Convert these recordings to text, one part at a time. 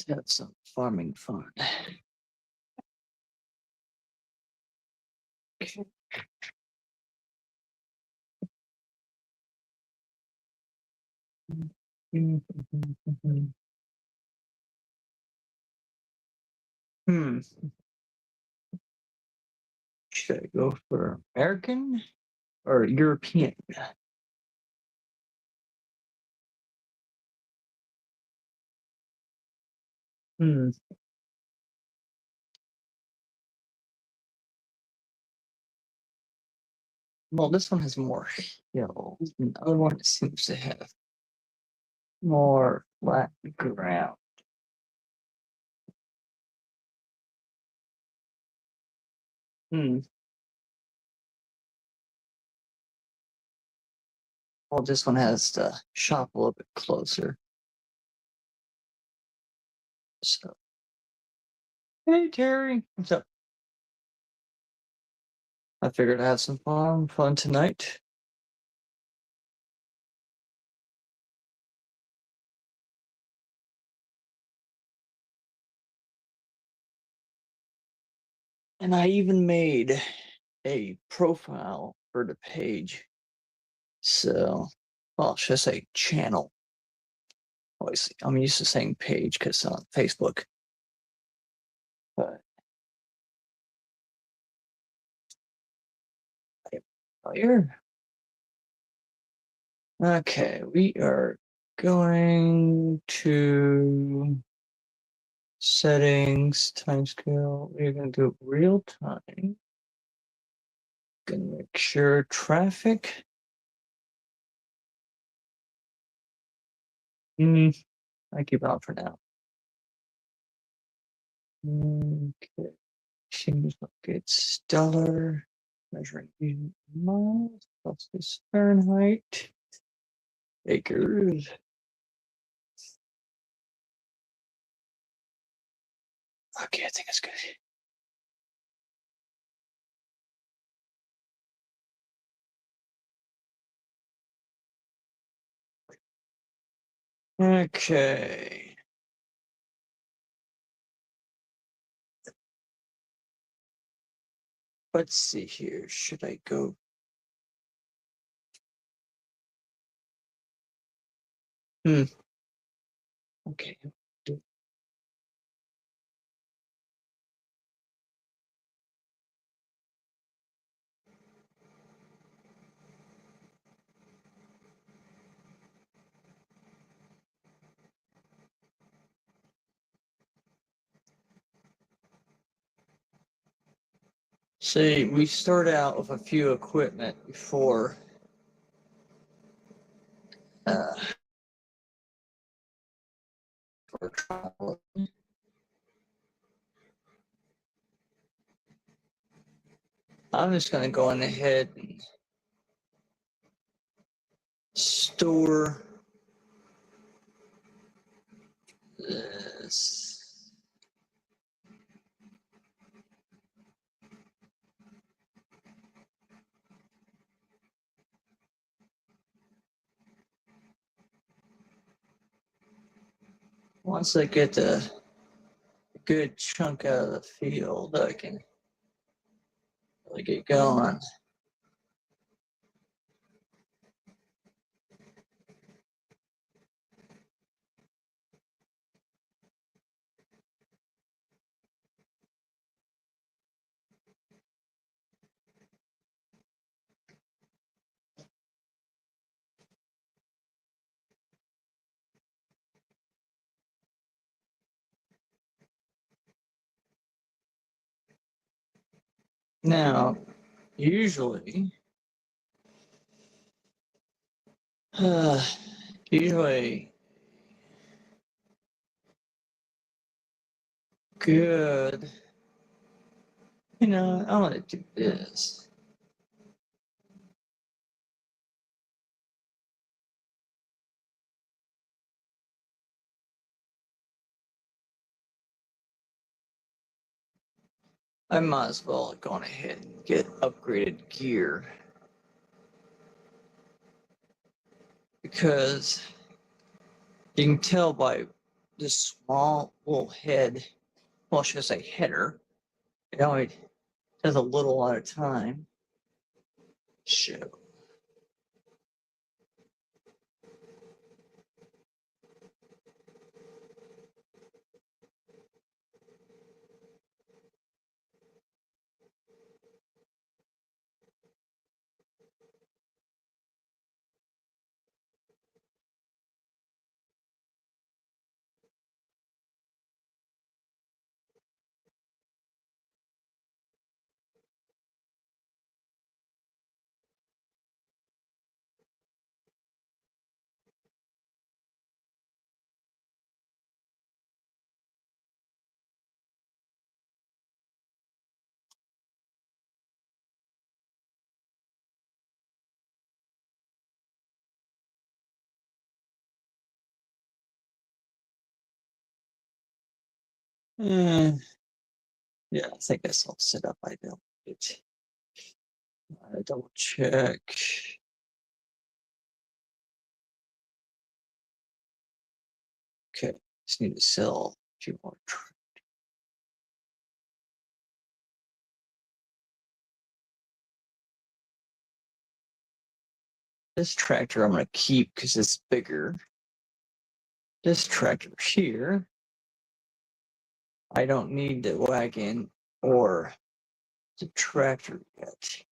Let's have some farming fun. Okay. Hmm. Should I go for American or European? Hmm. Well, this one has more hills. The other one seems to have more flat ground. Hmm. Well, this one has the shop a little bit closer. So, hey Terry, what's up? I figured I'd have some fun tonight. And I even made a profile for the page. So, well, should I say channel? Obviously, I'm used to saying page because on Facebook. But here. Okay, we are going to settings, timescale. We're going to do real time. Gonna make sure traffic. I keep it on for now. Okay. Seems like it's stellar. Measuring in miles plus this Fahrenheit. Acres. Okay, I think it's good. Okay. Let's see here. Should I go? Okay. See, we start out with a few equipment before for travel. I'm just gonna go on ahead and store this. Once I get a good chunk out of the field, I can really get going. Now, usually, usually good. I want to do this. I might as well go on ahead and get upgraded gear. Because you can tell by this small little head. Well, should I say header? It only does a little at a time. Show. Eh, yeah, I think that's all set up. I don't it. Double check. Okay, just need to sell a few more. This tractor I'm going to keep because it's bigger. This tractor here, I don't need the wagon or the tractor yet.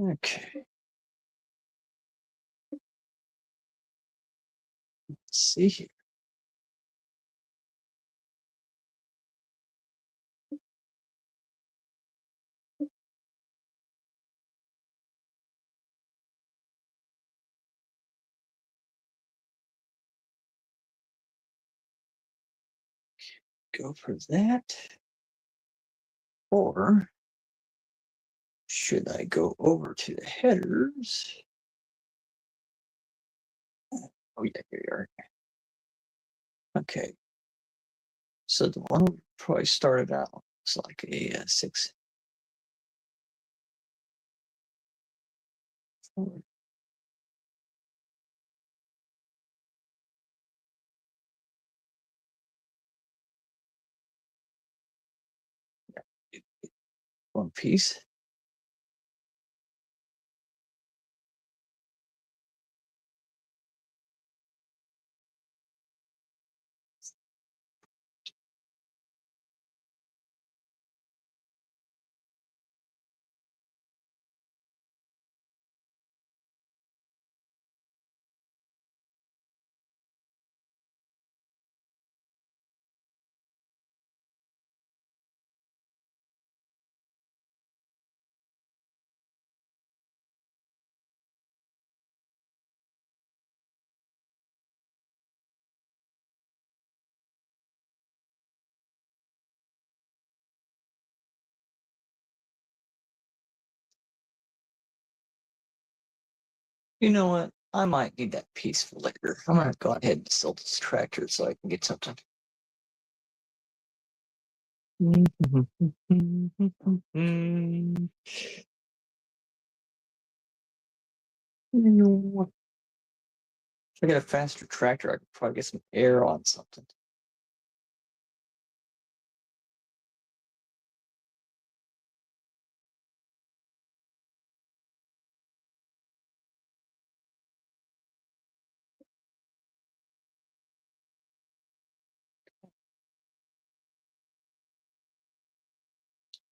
Okay. Let's see here. Go for that. Or should I go over to the headers? Oh, yeah, here you are. Okay. So the one we probably started out is like a 6. Four. One piece. You know what? I might need that piece for later. I'm gonna go ahead and sell this tractor so I can get something. You know what? If I get a faster tractor, I could probably get some air on something.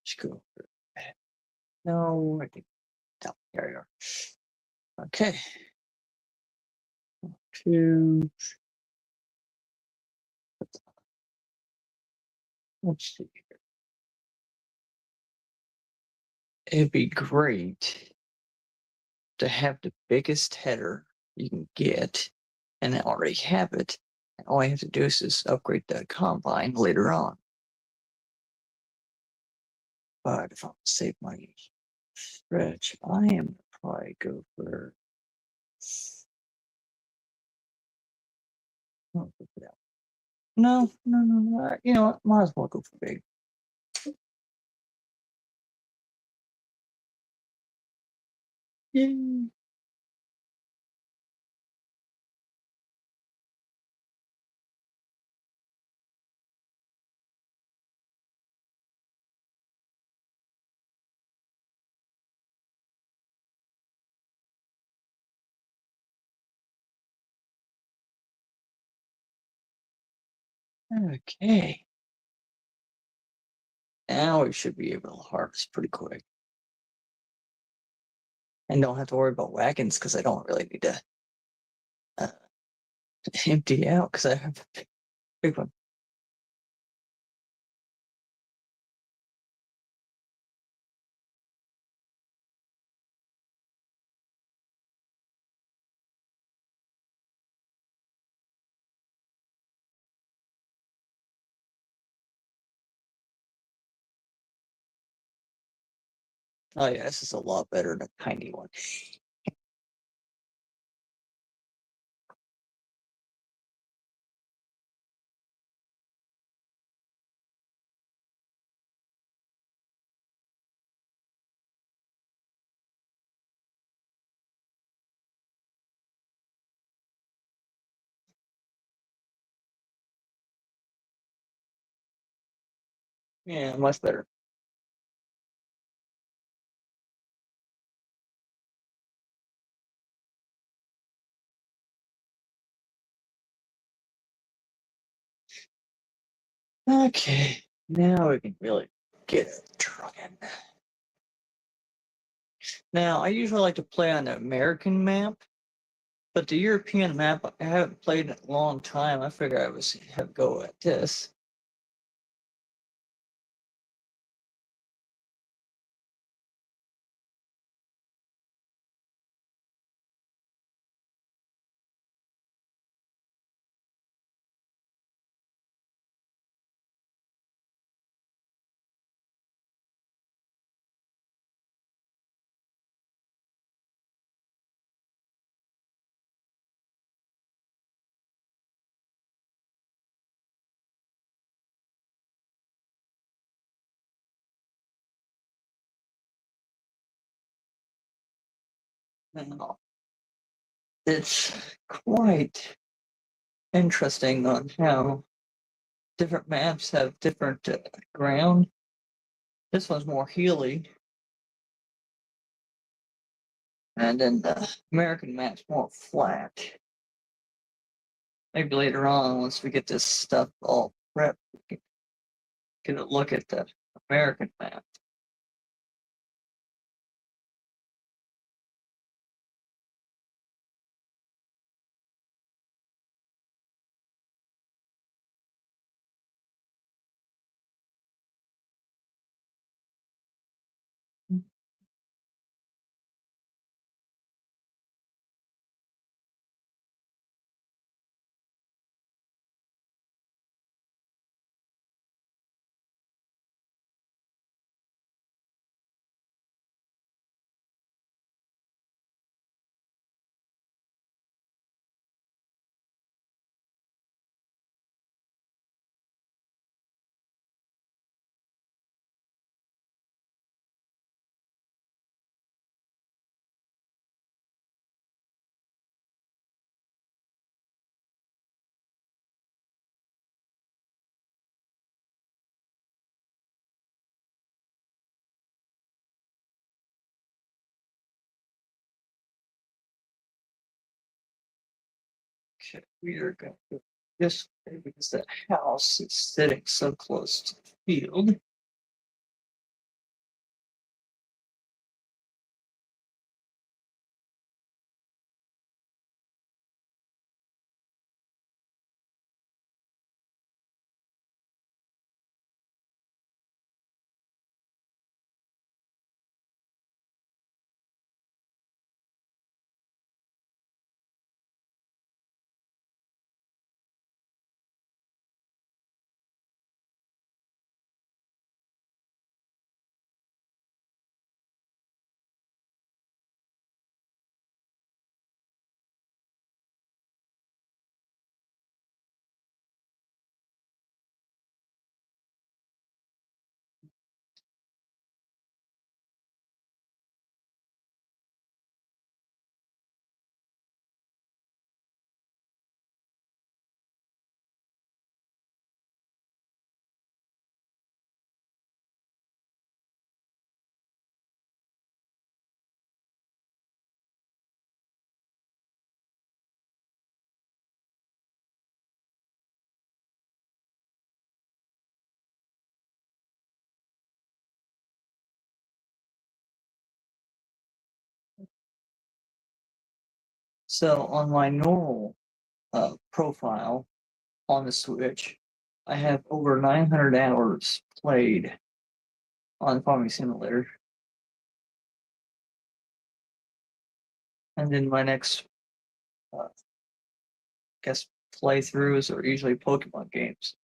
Just go. No, I think no, there you are. Okay. Two. Let's see. It'd be great to have the biggest header you can get and then already have it. And all I have to do is just upgrade the combine later on. But if I want to save my stretch, I am gonna probably go for no, go for that. No, no, no, no. You know what? Might as well go for big. Yay. Okay. Now we should be able to harvest pretty quick. And don't have to worry about wagons because I don't really need to uh, empty out because I have a big one. Oh yeah, this is a lot better than a tiny one. Yeah, much better. Okay, now we can really get it trucking. Now, I usually like to play on the American map, but the European map I haven't played in a long time. I figure I was have a go at this. Now, it's quite interesting on how different maps have different ground. This one's more hilly, and then the American map's more flat. Maybe later on, once we get this stuff all prepped, we can get a look at the American map. Okay, we are going to go this way because that house is sitting so close to the field. So on my normal profile on the Switch, I have over 900 hours played on Farming Simulator. And then my next, uh, guess, playthroughs are usually Pokemon games.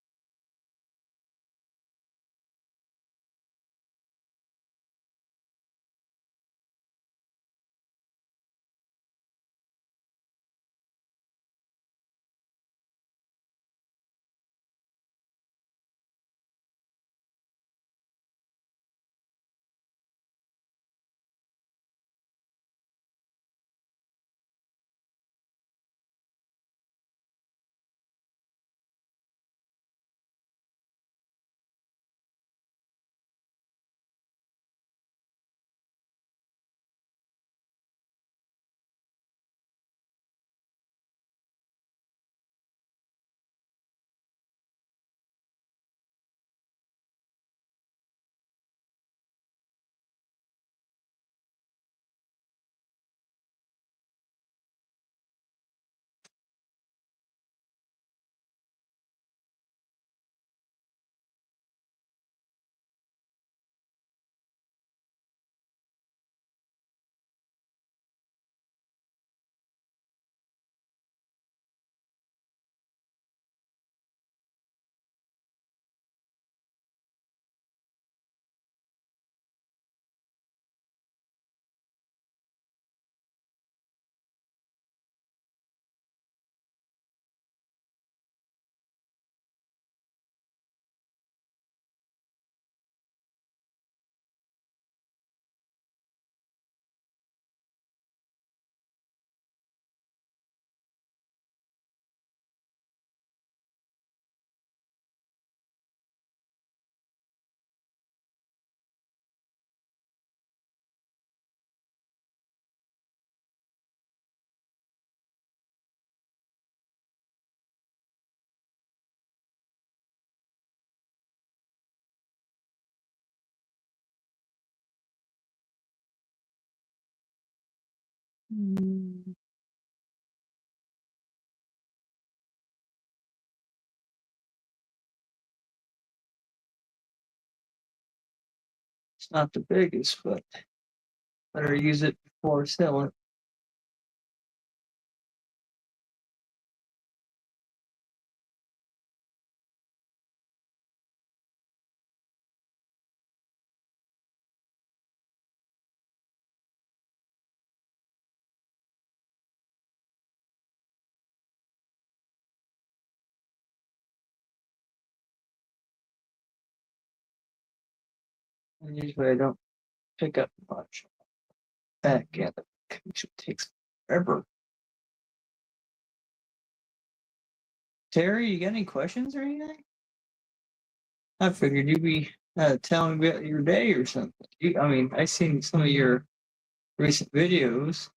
Mm, It's not the biggest, but better use it before selling it. And usually I don't pick up much back end. It usually takes forever. Terry, you got any questions or anything? I figured you'd be telling me about your day or something. I mean, I seen some of your recent videos.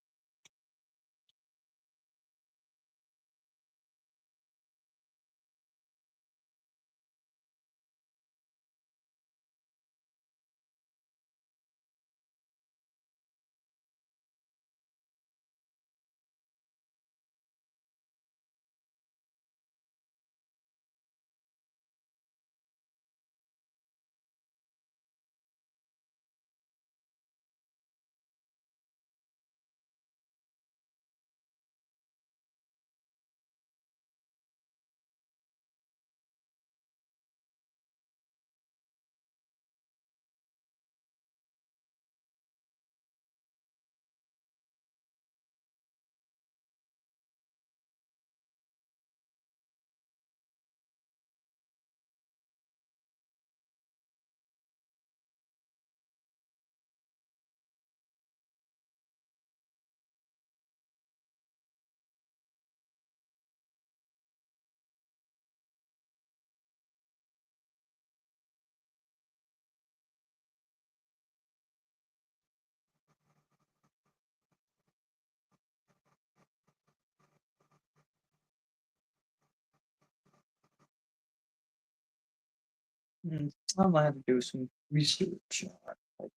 I might have to do some research on it.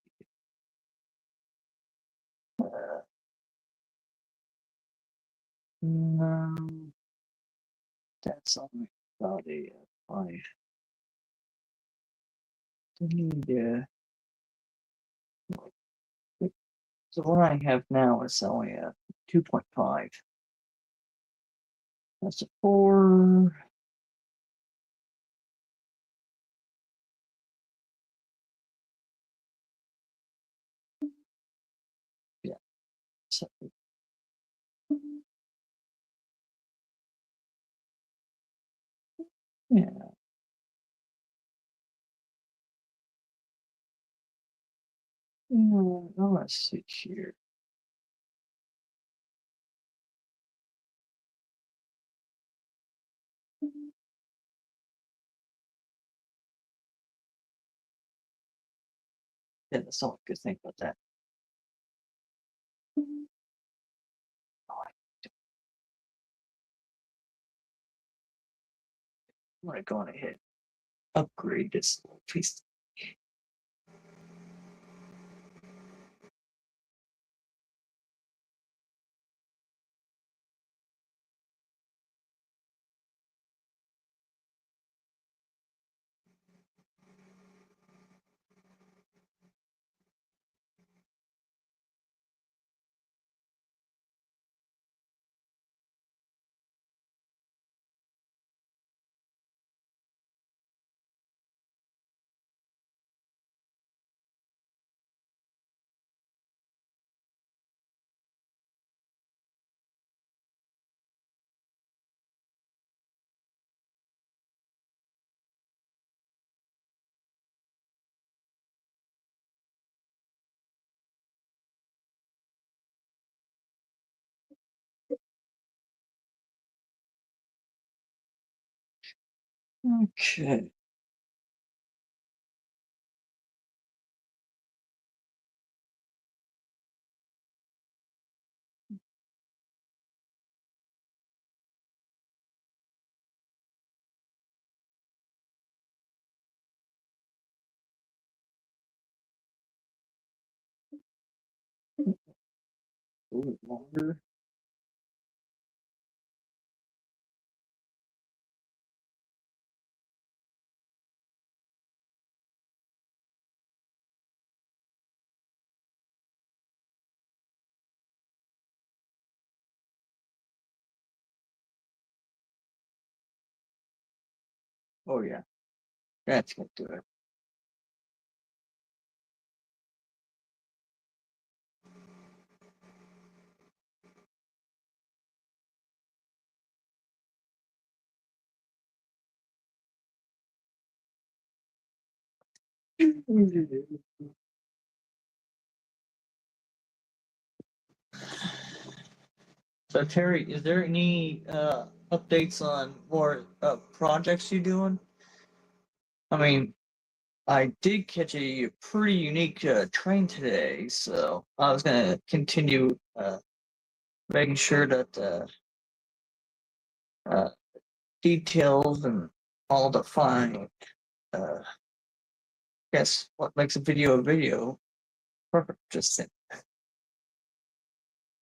No, that's only about a 5. I need so what I have now is only a 2.5. That's a 4. Yeah. So, yeah. Let's see here. Yeah, that's all I could think about that. Oh, I'm gonna go on ahead, upgrade this little piece. Okay. A little bit longer. Oh yeah, that's gonna do it. So Terry, is there any updates on more projects you doing? I mean, I did catch a pretty unique train today, so I was gonna continue making sure that uh, details and all the fine, uh, guess what makes a video perfect. Just think.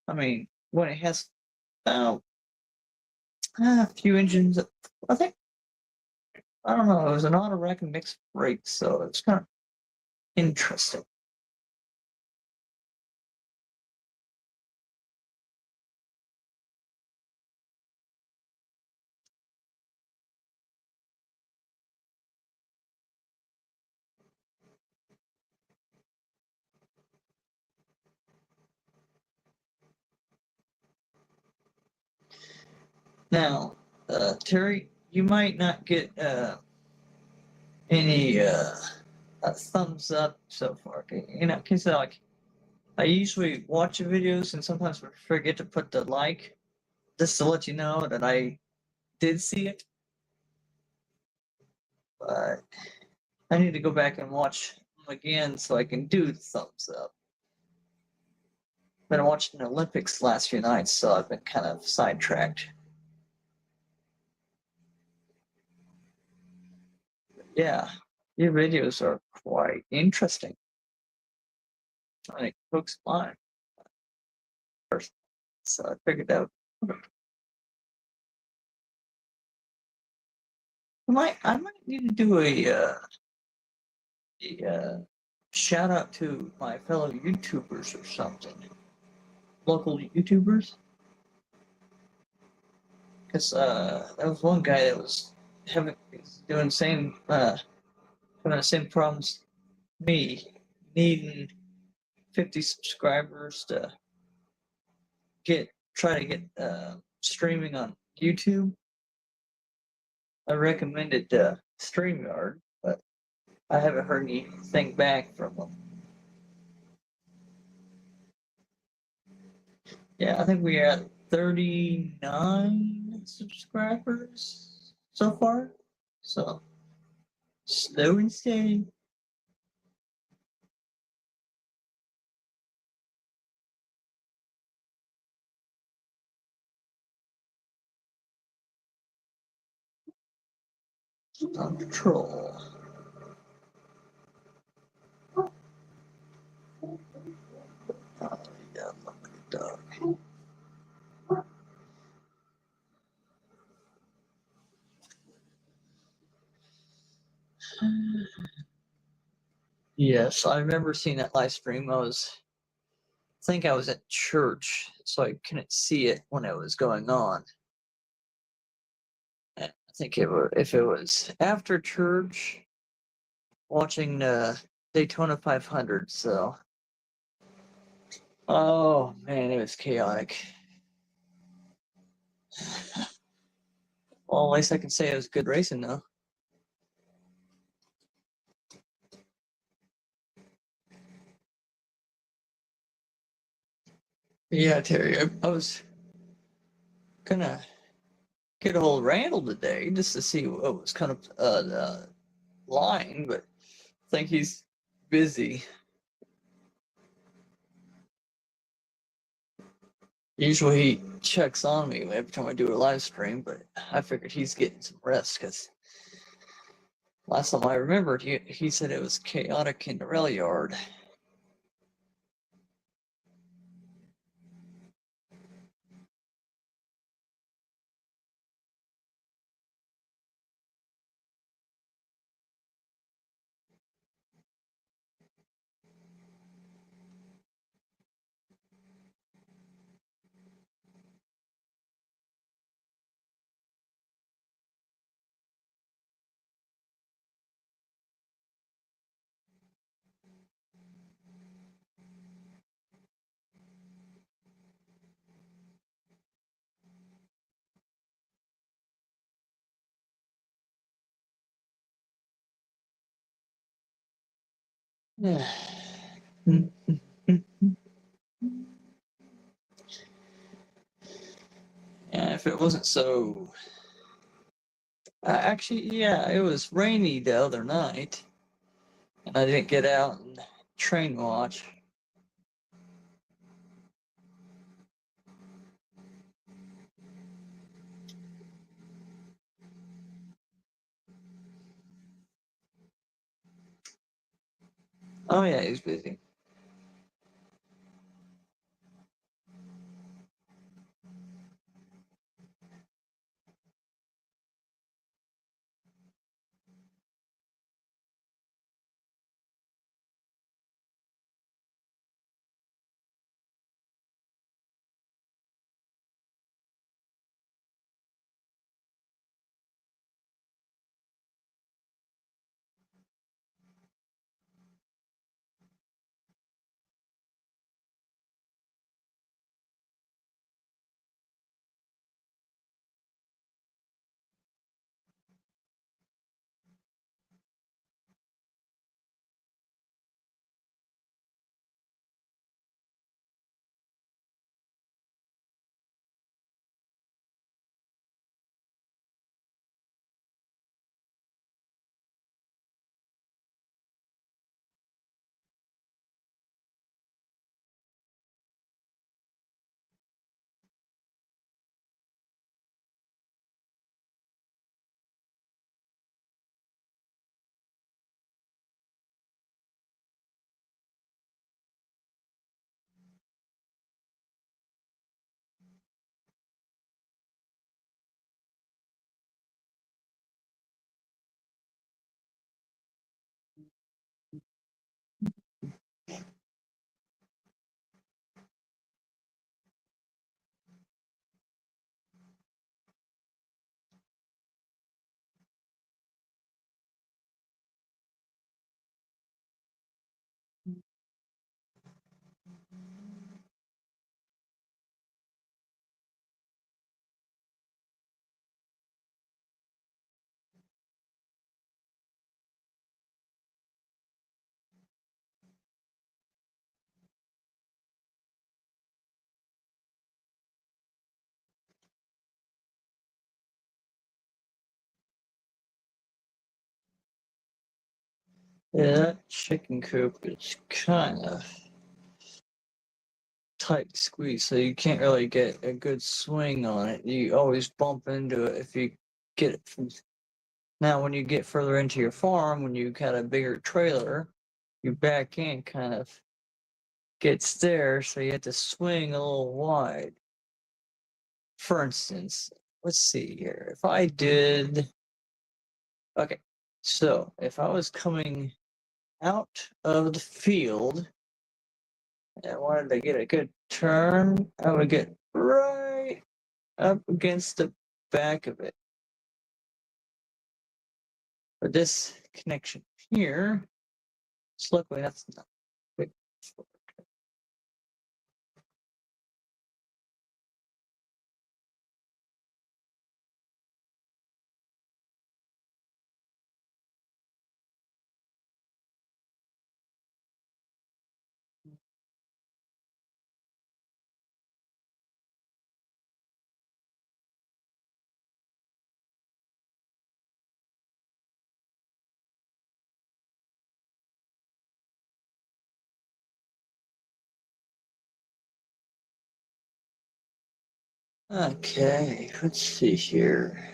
I mean, when it has about a few engines, I think I don't know. It was an auto rack and mixed brakes, so it's kind of interesting. Now, Terry, you might not get any thumbs up so far. You know, because like I usually watch your videos and sometimes forget to put the like, just to let you know that I did see it. But I need to go back and watch them again so I can do the thumbs up. Been watching the Olympics last few nights, so I've been kind of sidetracked. Yeah, your videos are quite interesting. I think folks mine first, so I figured out I might need to do a shout out to my fellow YouTubers or something. Local YouTubers. Because there was one guy that was doing the same having the same problems me, needing 50 subscribers to try to get streaming on YouTube. I recommended StreamYard, but I haven't heard anything back from them. Yeah, I think we are at 39 subscribers so far. So slow and steady. On patrol. Oh, yeah, look at the dog. Yes, I remember seeing that live stream. I think I was at church, so I couldn't see it when it was going on. And I think if it was after church, watching the Daytona 500. So, oh man, it was chaotic. Well, at least I can say it was good racing, though. Yeah, Terry, I was gonna get a hold of Randall today just to see what was kind of the line, but I think he's busy. Usually he checks on me every time I do a live stream, but I figured he's getting some rest because last time I remembered, he said it was chaotic in the rail yard. Yeah. Yeah, if it wasn't so. Actually, yeah, it was rainy the other night, and I didn't get out and train watch. Oh, yeah, he was busy. Yeah, that chicken coop is kind of tight squeeze, so you can't really get a good swing on it. You always bump into it if you get it from. Now, when you get further into your farm, when you got a bigger trailer, your back end kind of gets there, so you have to swing a little wide. For instance, let's see here. If I did, okay, so if I was coming out of the field and I wanted to get a good turn, I would get right up against the back of it. For this connection here, so luckily that's not big. Okay, let's see here.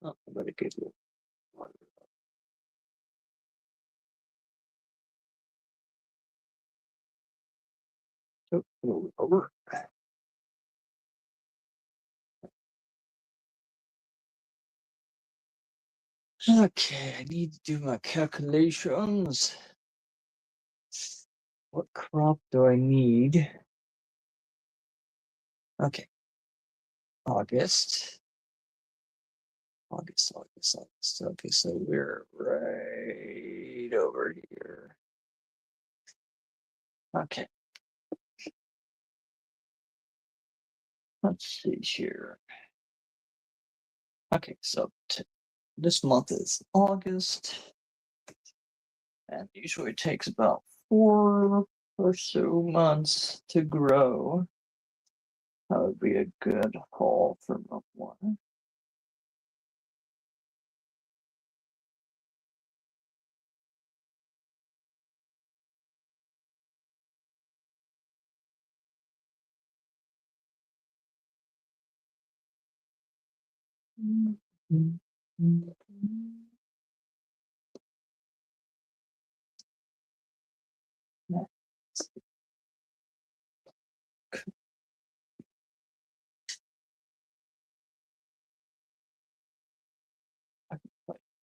Oh, I better get it. Oh, over. Okay, I need to do my calculations. What crop do I need? Okay, August. August. Okay, so we're right over here. Okay. Let's see here. Okay, so this month is August, and usually it takes about 4 or so months to grow. That would be a good haul for month one.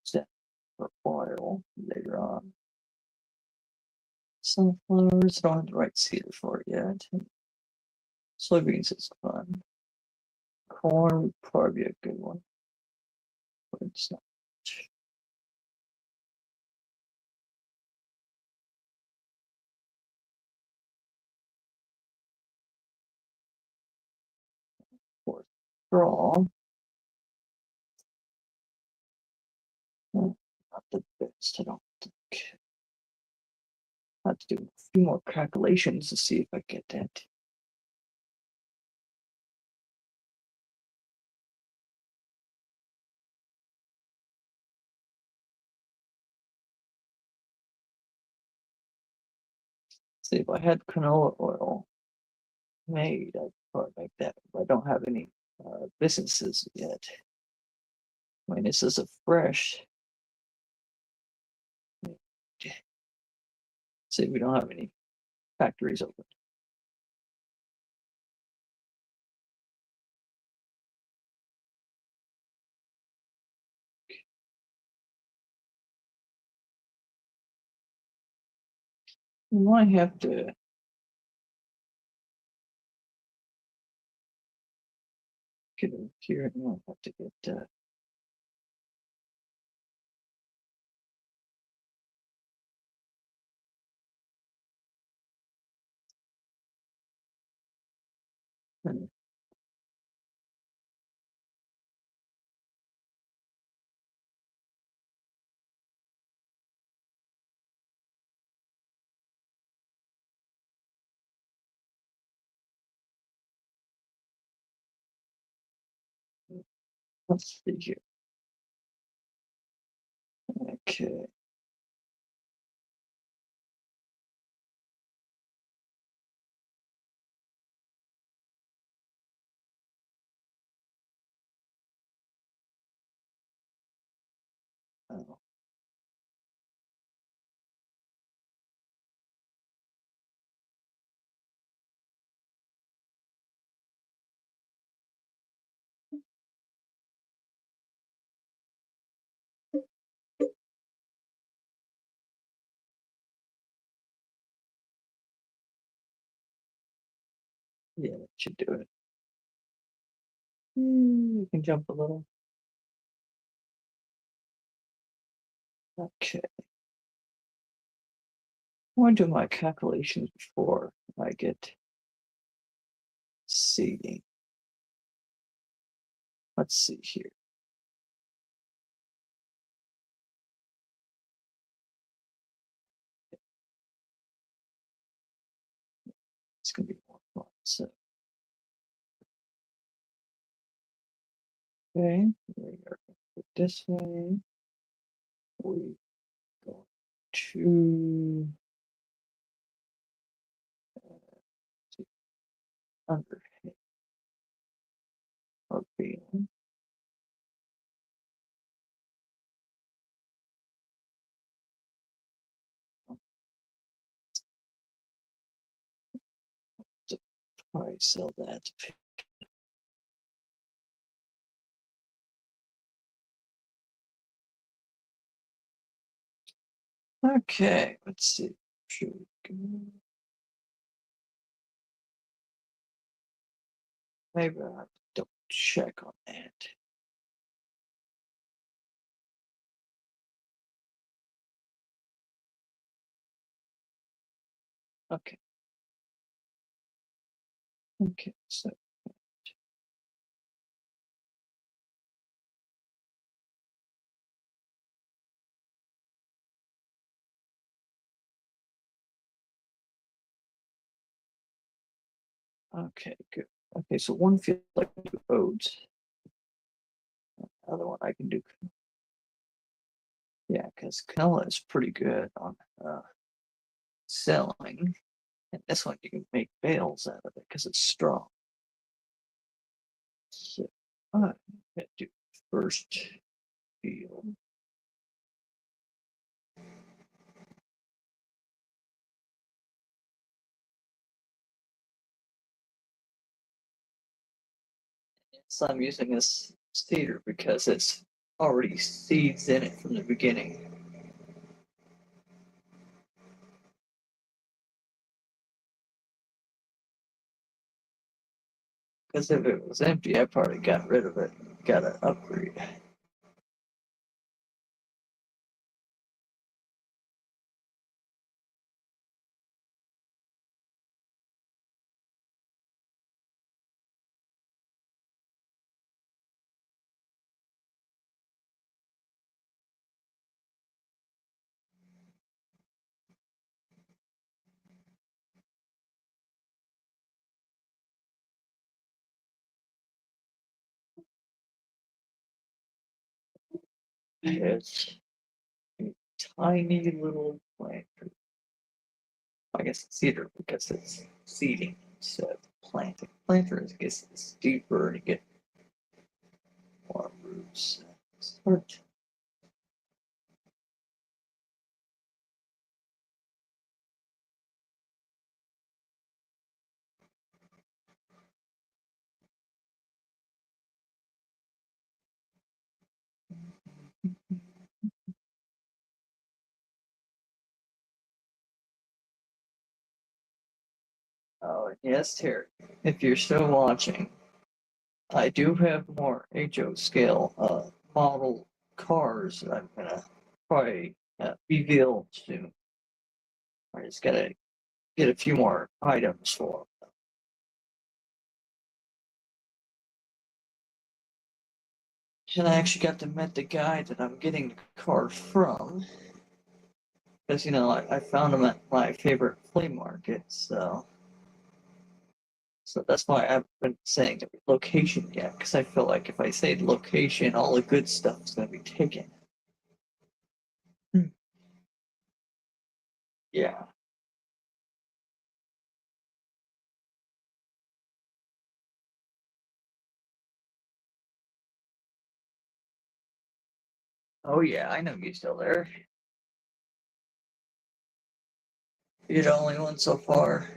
Set for oil later on. Sunflowers, don't have the right seeder for it yet. Soybeans is fun. Corn would probably be a good one, but it's not. For straw, not the best, I don't think. I have to do a few more calculations to see if I get that. See, if I had canola oil made, I'd probably make that, but I don't have any businesses yet. I mean, this is a fresh. See, we don't have any factories open. We might have to. get over here and I'll have to get and let's see here. Okay. Oh, yeah, that should do it. You can jump a little. Okay. I want to do my calculations before I get seating. Let's see here. It's gonna be more fun. So okay, we are gonna put this way. We go to under or being. So probably sell that. Okay, let's see. Should we go? Maybe I have to double check on that. Okay. Okay, so okay, good. Okay, so one feels like I do oats. Other one I can do. Yeah, because canola is pretty good on selling. And this one you can make bales out of it because it's strong. So I'm gonna do first field. So I'm using this seeder because it's already seeds in it from the beginning. Because if it was empty, I probably got rid of it. Got to upgrade. It's a tiny little planter. I guess it's cedar because it's seeding instead of planting. Planter is gets deeper and you get more roots. Start. Oh, yes, Terry. If you're still watching, I do have more HO scale model cars that I'm gonna probably reveal soon. I just gotta get a few more items for them. And I actually got to meet the guy that I'm getting the car from. Because, I found him at my favorite flea market, so that's why I haven't been saying the location yet, because I feel like if I say the location, all the good stuff is going to be taken. Yeah. Oh, yeah, I know you're still there. You're the only one so far.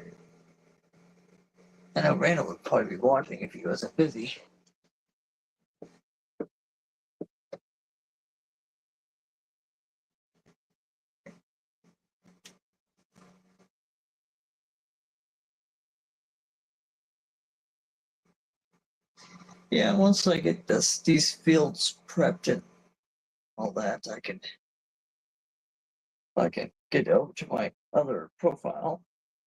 I know Randall would probably be watching if he wasn't busy. Yeah, once I get these fields prepped and all that, I can get over to my other profile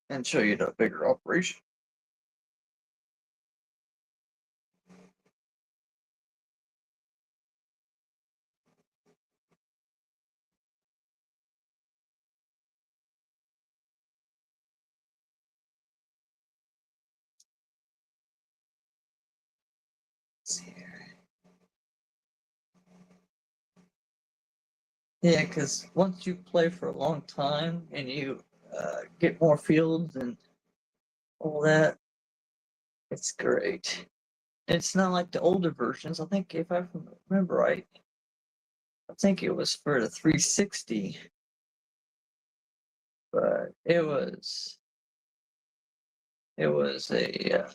and show you the bigger operation. Let's see here. Yeah, because once you play for a long time and you get more fields and all that, it's great. It's not like the older versions. I think if I remember right, I think it was for the 360, but it was a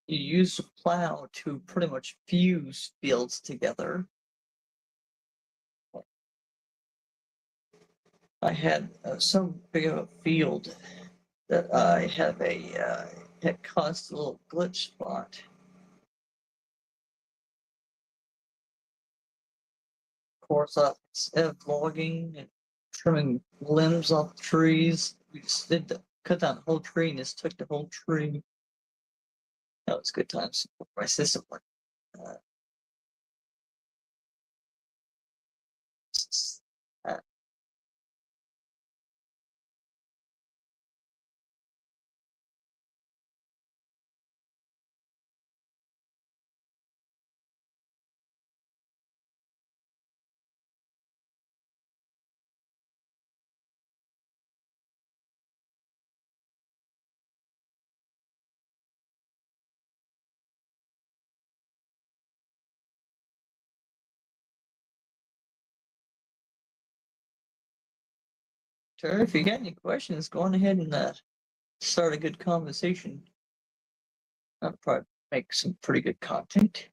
you use a plow to pretty much fuse fields together. I had so big of a field that I have had caused a little glitch spot. Of course, instead of logging and trimming limbs off trees, we just cut down the whole tree and just took the whole tree. That was good times. My system went. Uh, uh, Terry, if you got any questions, go on ahead and start a good conversation. I'll probably make some pretty good content.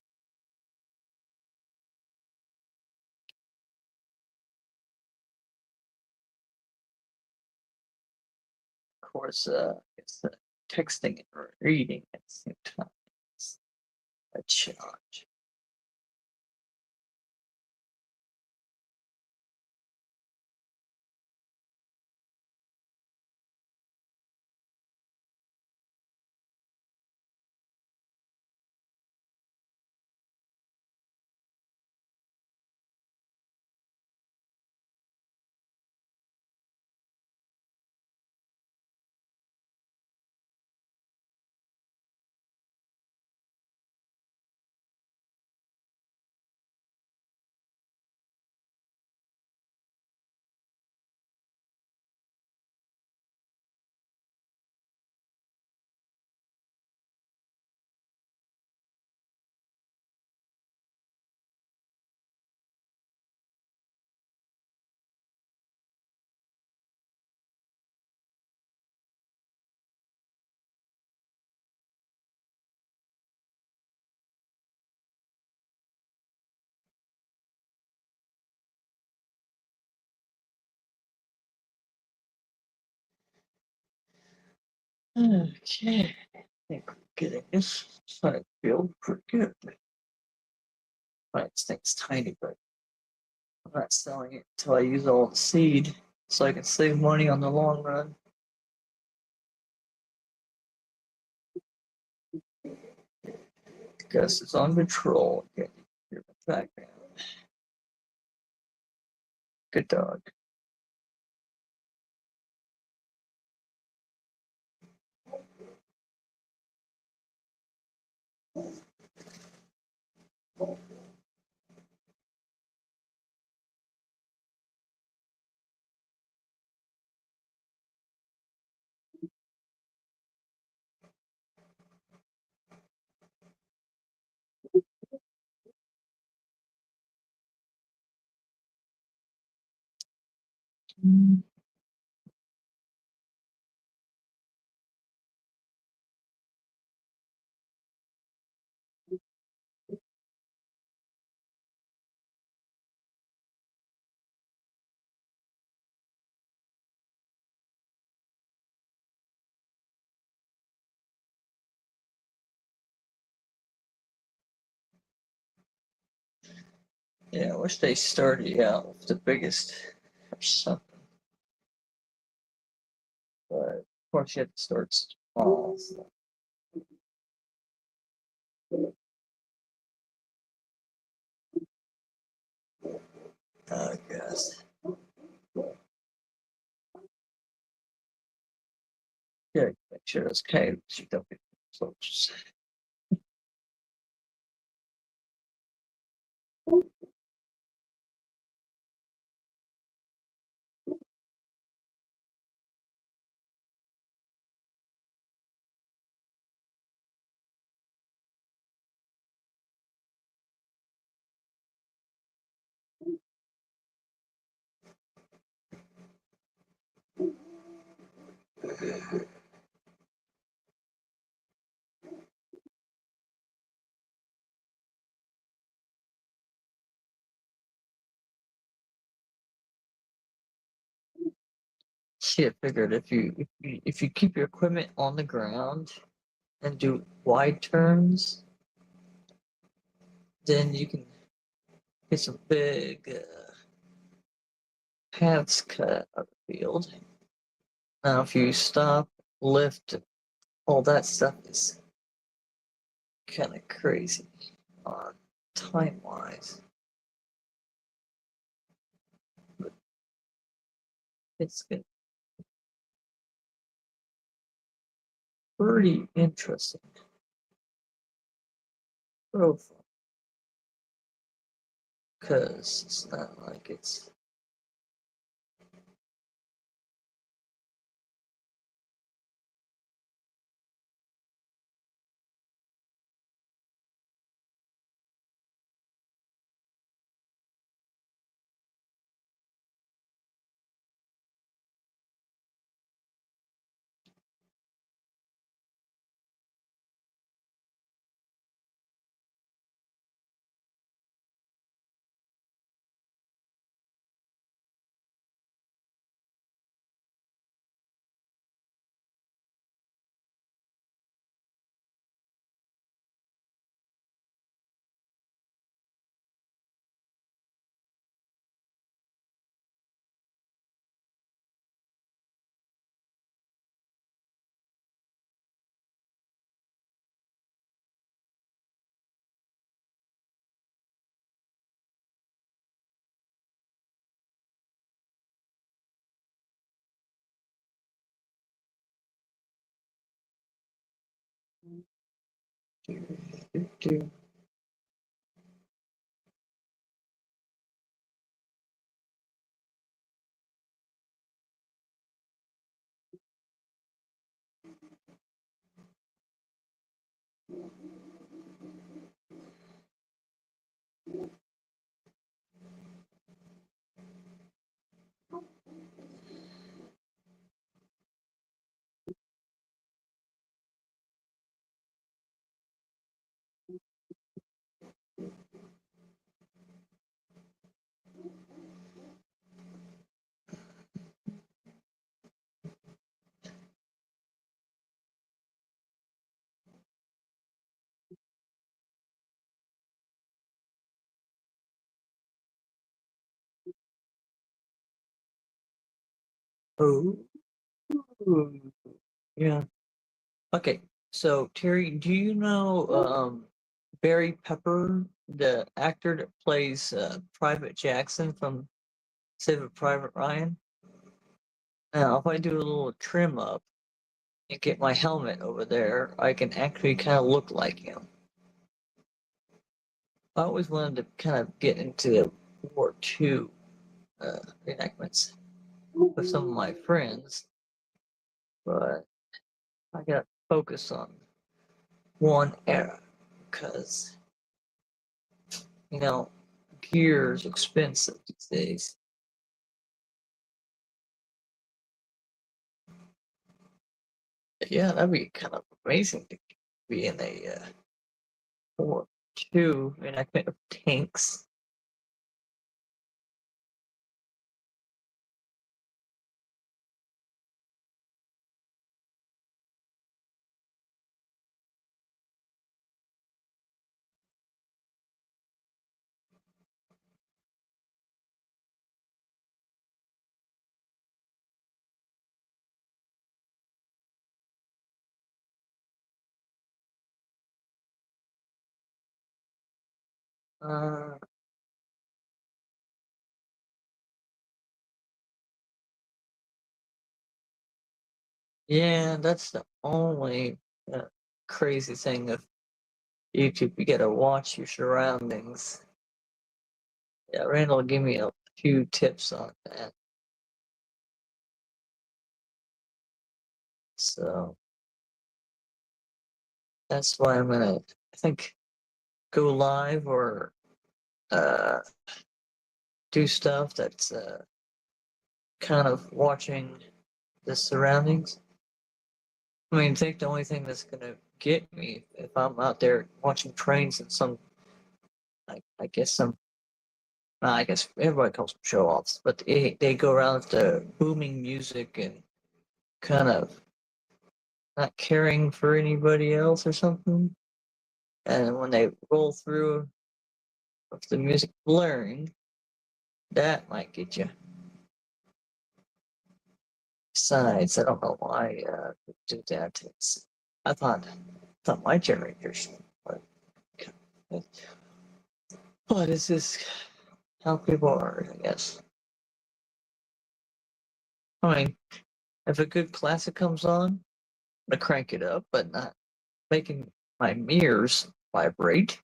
Of course, it's texting and reading at the same time. It's a challenge. Okay. think we're getting this side build pretty good. Right, this thing's tiny, but I'm not selling it until I use all the seed so I can save money on the long run. Gus is on patrol. Okay, you're the background. Good dog. Yeah, I wish they started out with the biggest or something. But of course, you have to start small. So. I guess. Yeah, make sure those caves you don't get close. Shit, figured if you keep your equipment on the ground and do wide turns, then you can get some big paths cut out of the field. Now, if you stop, lift, all that stuff is kind of crazy time wise. But it's been pretty interesting profile because it's not like it's. Oh, yeah. Okay, so Terry, do you know Barry Pepper, the actor that plays Private Jackson from Saving Private Ryan? Now, if I do a little trim up and get my helmet over there, I can actually kind of look like him. I always wanted to kind of get into the War II reenactments with some of my friends, but I got to focus on one era because, you know, gear is expensive these days. Yeah, that'd be kind of amazing to be in a War II reenactment of tanks. Uh, yeah, that's the only crazy thing of YouTube. You gotta watch your surroundings. Yeah, Randall gave me a few tips on that. So that's why I'm gonna, I think, go live or uh, do stuff that's kind of watching the surroundings. I mean, I think the only thing that's gonna get me if I'm out there watching trains and some, I guess some, I guess everybody calls them show offs, but they go around with the booming music and kind of not caring for anybody else or something. And when they roll through with the music blaring, that might get you. Besides, I don't know why do that. I thought my generation would. But it's just how people are, I guess. I mean, if a good classic comes on, I crank it up, but not making my mirrors vibrate.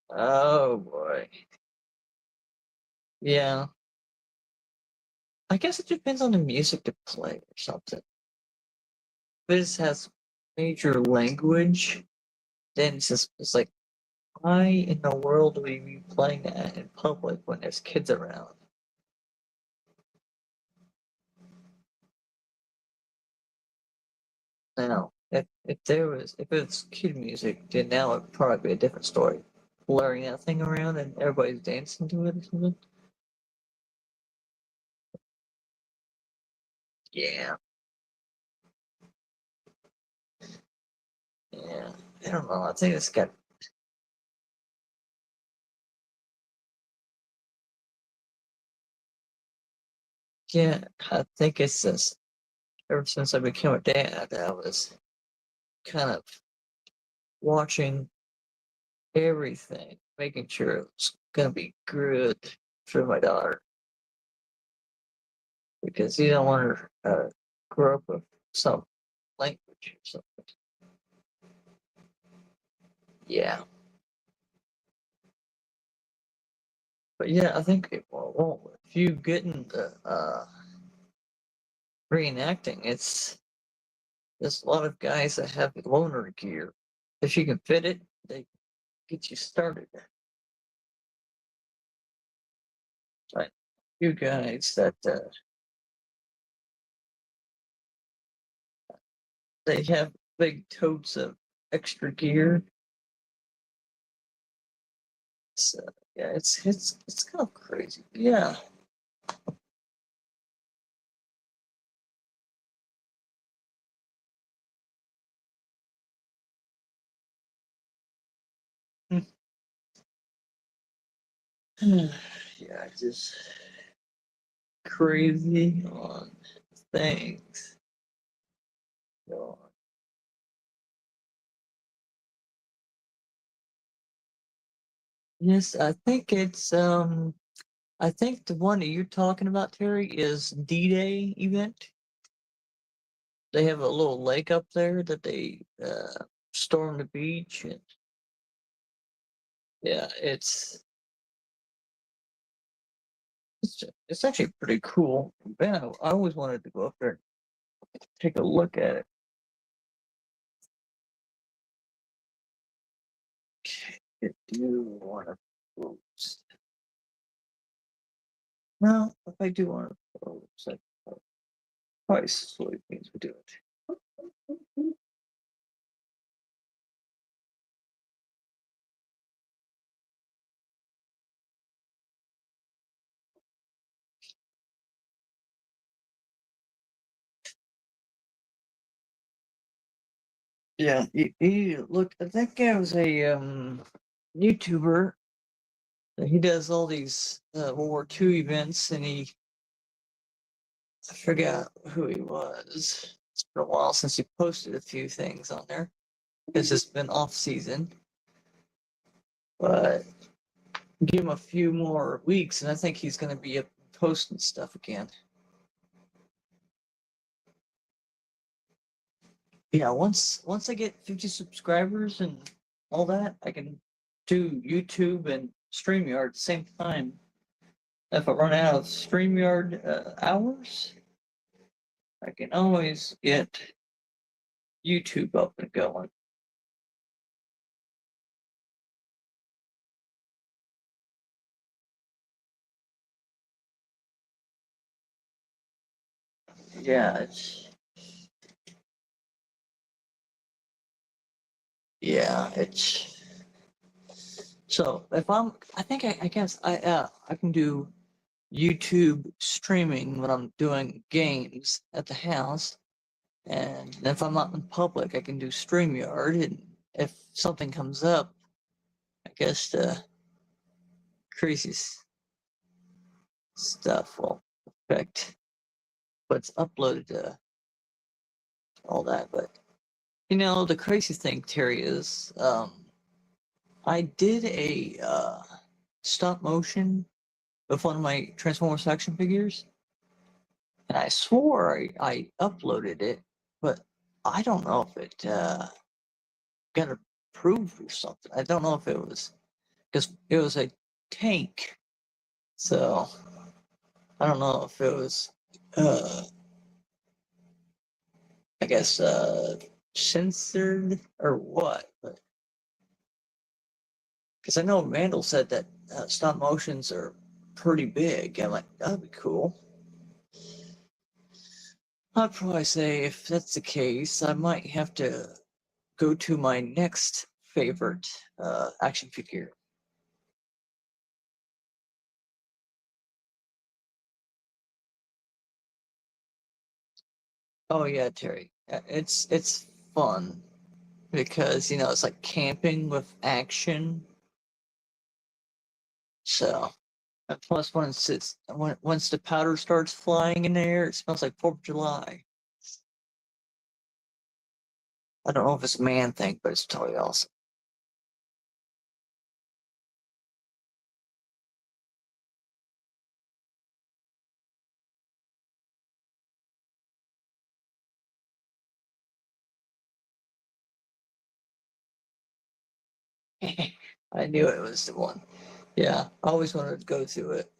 Oh boy. Yeah. I guess it depends on the music to play or something. If this has major language, then it's like, why in the world would we be playing that in public when there's kids around? Now, if it's kid music, then now it'd probably be a different story. Blurring that thing around and everybody's dancing to it or something. Yeah, yeah. I don't know. I think it's got. Yeah, I think it's just ever since I became a dad, I was kind of watching everything, making sure it was gonna be good for my daughter because you don't want her grow up with some language or something. Yeah, but yeah, I think well, if you get into reenacting, there's a lot of guys that have loaner gear. If you can fit it, they get you started. Right? You guys that they have big totes of extra gear. So yeah, it's kind of crazy. Yeah. Yeah, I just crazy on things. So, yes, I think the one that you're talking about, Terry, is D-Day event. They have a little lake up there that they storm the beach, and yeah, it's actually pretty cool. Man, I always wanted to go up there and take a look at it. Okay, I do want to post. No, if I do want to post, I probably slowly means we do it. Yeah, look. I think I was a YouTuber. He does all these World War II events, and I forgot who he was. It's been a while since he posted a few things on there because it's been off season. But give him a few more weeks, and I think he's going to be up posting stuff again. Yeah, once I get 50 subscribers and all that, I can do YouTube and StreamYard at the same time. If I run out of StreamYard hours, I can always get YouTube up and going. Yeah, it's so if I think I guess I can do YouTube streaming when I'm doing games at the house, and if I'm not in public, I can do StreamYard, and if something comes up, I guess the crazy stuff will affect what's uploaded to all that. But the crazy thing, Terry, is I did a stop motion of one of my Transformers action figures, and I swore I uploaded it, but I don't know if it got approved or something. I don't know if it was because it was a tank, so I don't know if it was, I guess, censored or what, but because I know Randall said that stop motions are pretty big. I'm like, that'd be cool. I'd probably say if that's the case, I might have to go to my next favorite action figure. Oh yeah, Terry. It's fun because it's like camping with action. So and plus once the powder starts flying in the air, it smells like 4th of July. I don't know if it's a man thing, but it's totally awesome. I knew it was the one. Yeah, I always wanted to go to it.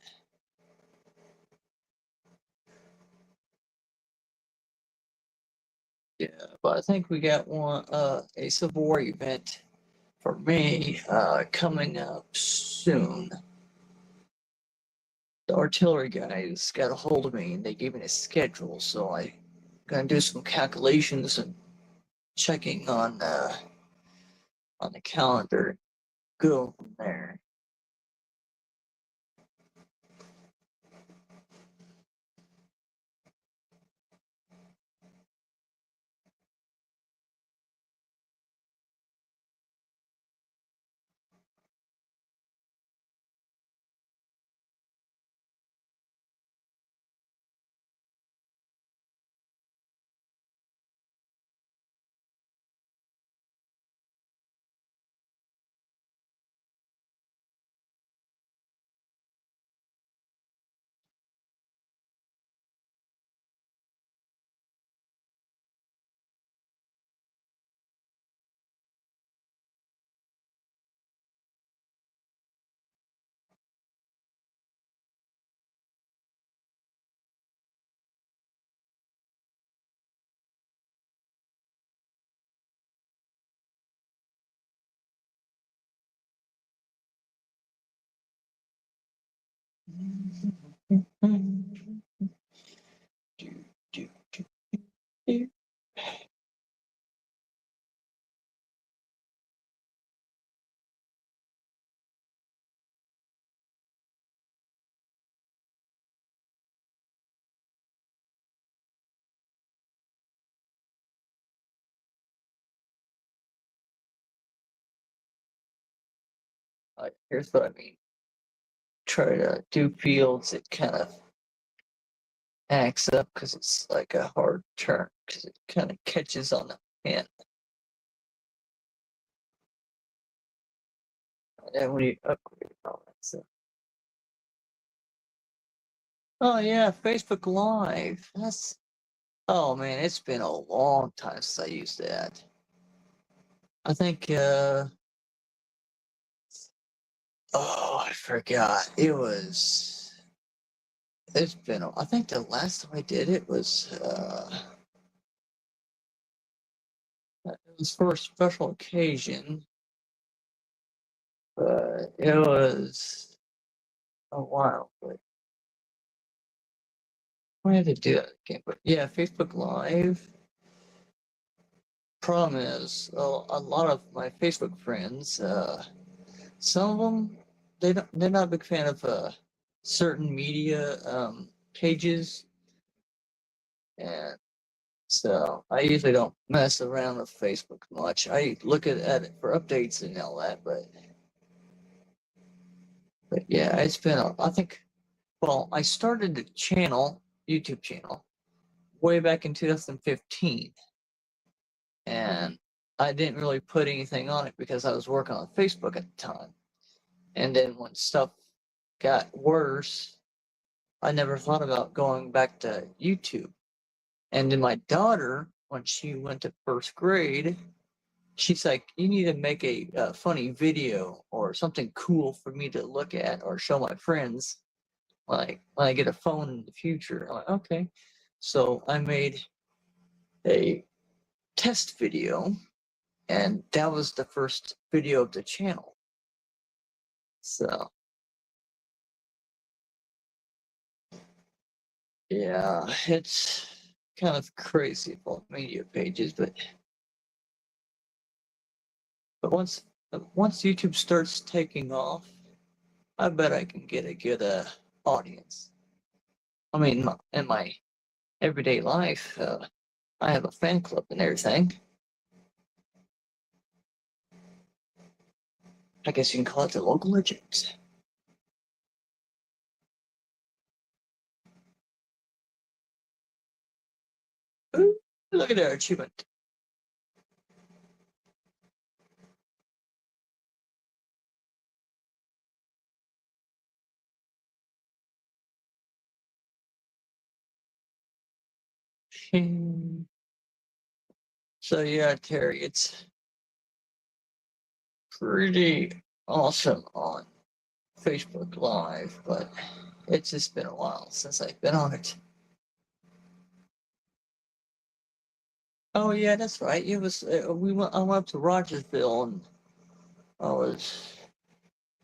Yeah, but I think we got a Civil War event for me coming up soon. The artillery guys got a hold of me and they gave me a schedule, so I gonna do some calculations and checking on the calendar. Go from there. Here's what I mean. Try to do fields, it kind of acts up because it's like a hard turn because it kind of catches on the pin. And when you upgrade all that stuff. Oh yeah, Facebook Live. Oh man, it's been a long time since I used that. I think I forgot. I think the last time I did it was for a special occasion, but it was a while. But I had to do that again. But yeah, Facebook Live. Problem is, a lot of my Facebook friends, some of them, they're not a big fan of certain media pages, and so I usually don't mess around with Facebook much. I look at it for updates and all that, but yeah, it's been I think, well, I started the YouTube channel, way back in 2015, and I didn't really put anything on it because I was working on Facebook at the time. And then when stuff got worse, I never thought about going back to YouTube. And then my daughter, when she went to first grade, she's like, "You need to make a funny video or something cool for me to look at or show my friends when I get a phone in the future." I'm like, okay. So I made a test video, and that was the first video of the channel. So yeah, it's kind of crazy about media pages, but once YouTube starts taking off, I bet I can get a good audience. I mean, in my everyday life, I have a fan club and everything. I guess you can call it the local legends. Ooh, look at their achievement. So yeah, Terry, it's pretty awesome on Facebook Live, but it's just been a while since I've been on it. Oh yeah, that's right. It was I went up to Rogersville and I was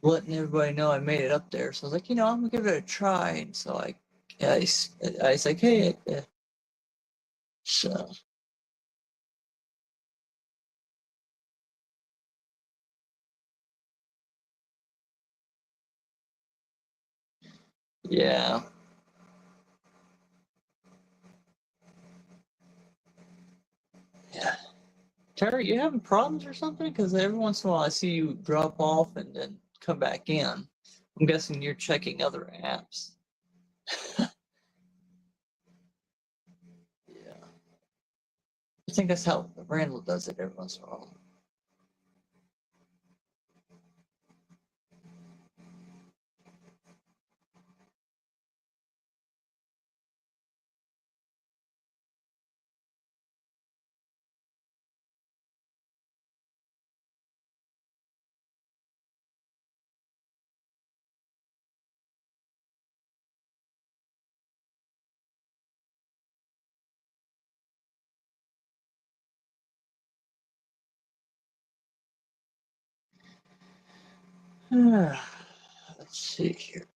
letting everybody know I made it up there. So I was like, I'm gonna give it a try. And so I was like, hey, so yeah, yeah. Terry, you having problems or something? Because every once in a while I see you drop off and then come back in. I'm guessing you're checking other apps. Yeah, I think that's how Randall does it every once in a while. Let's see here.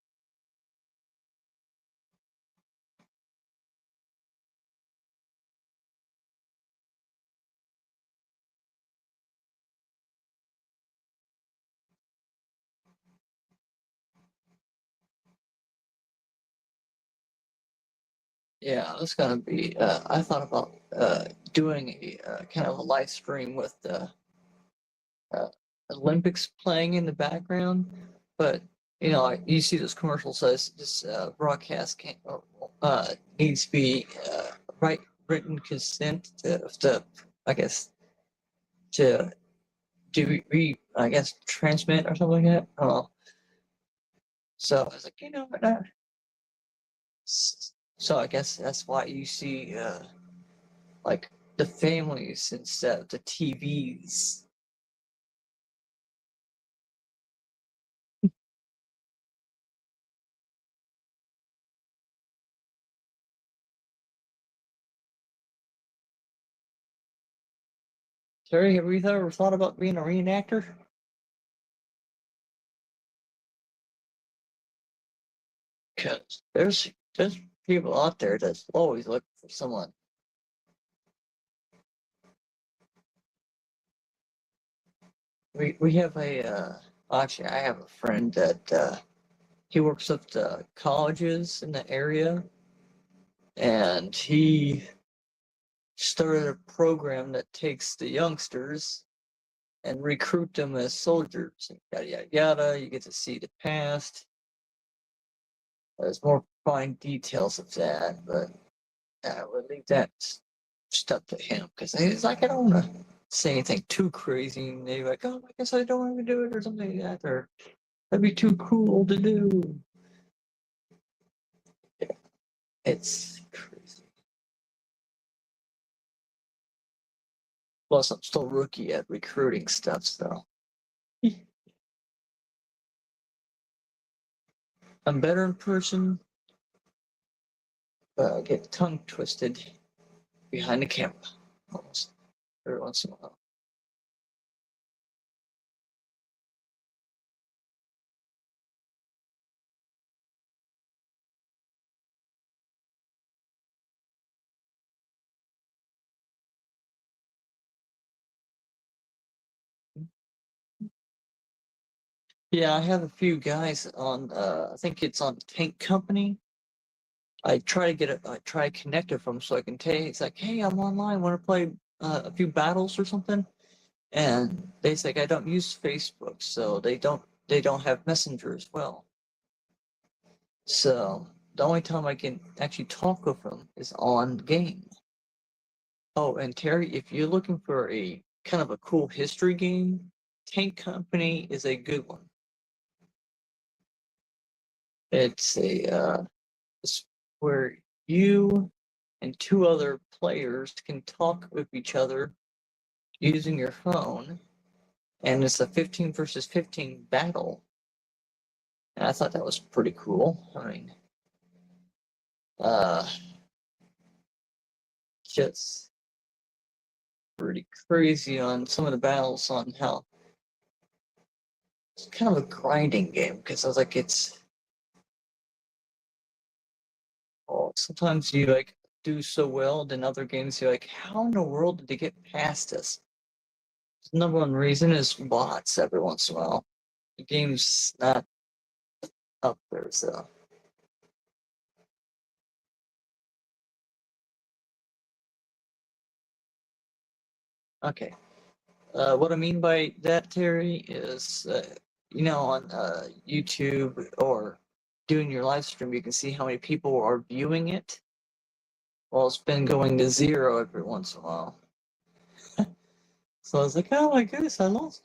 Yeah, it's gonna be. I thought about doing a kind of a live stream with the uh, Olympics playing in the background, but you see those commercials. Says this broadcast can't, needs to be right written consent to I guess to do I guess transmit or something like that. Oh, so I was like, what? So I guess that's why you see like the families instead of the TVs. Terry, have you ever thought about being a reenactor? Because there's people out there that's always looking for someone. We have actually I have a friend that he works up the colleges in the area, and he started a program that takes the youngsters and recruit them as soldiers. Yada yada yada. You get to see the past. There's more fine details of that, but I would leave that stuff to him because he's like, I don't want to say anything too crazy. And they're like, oh, I guess I don't want to do it or something like that, or that'd be too cool to do. It's crazy. Plus, I'm still rookie at recruiting stuff, so I'm better in person, but I get tongue twisted behind the camera almost every once in a while. Yeah, I have a few guys on. I think it's on Tank Company. I try to get it. I try to connect it from so I can take. It's like, hey, I'm online. Want to play a few battles or something? And they say I don't use Facebook, so they don't have Messenger as well. So the only time I can actually talk with them is on game. Oh, and Terry, if you're looking for a kind of a cool history game, Tank Company is a good one. It's a it's where you and two other players can talk with each other using your phone, and it's a 15 versus 15 battle. And I thought that was pretty cool. I mean, uh, just pretty crazy on some of the battles on how it's kind of a grinding game because I was like, sometimes you like do so well, then other games you're like, how in the world did they get past this? The number one reason is bots every once in a while. The game's not up there, so okay. What I mean by that, Terry, is on YouTube or doing your live stream, you can see how many people are viewing it. Well, it's been going to zero every once in a while. So I was like, oh my goodness, I lost.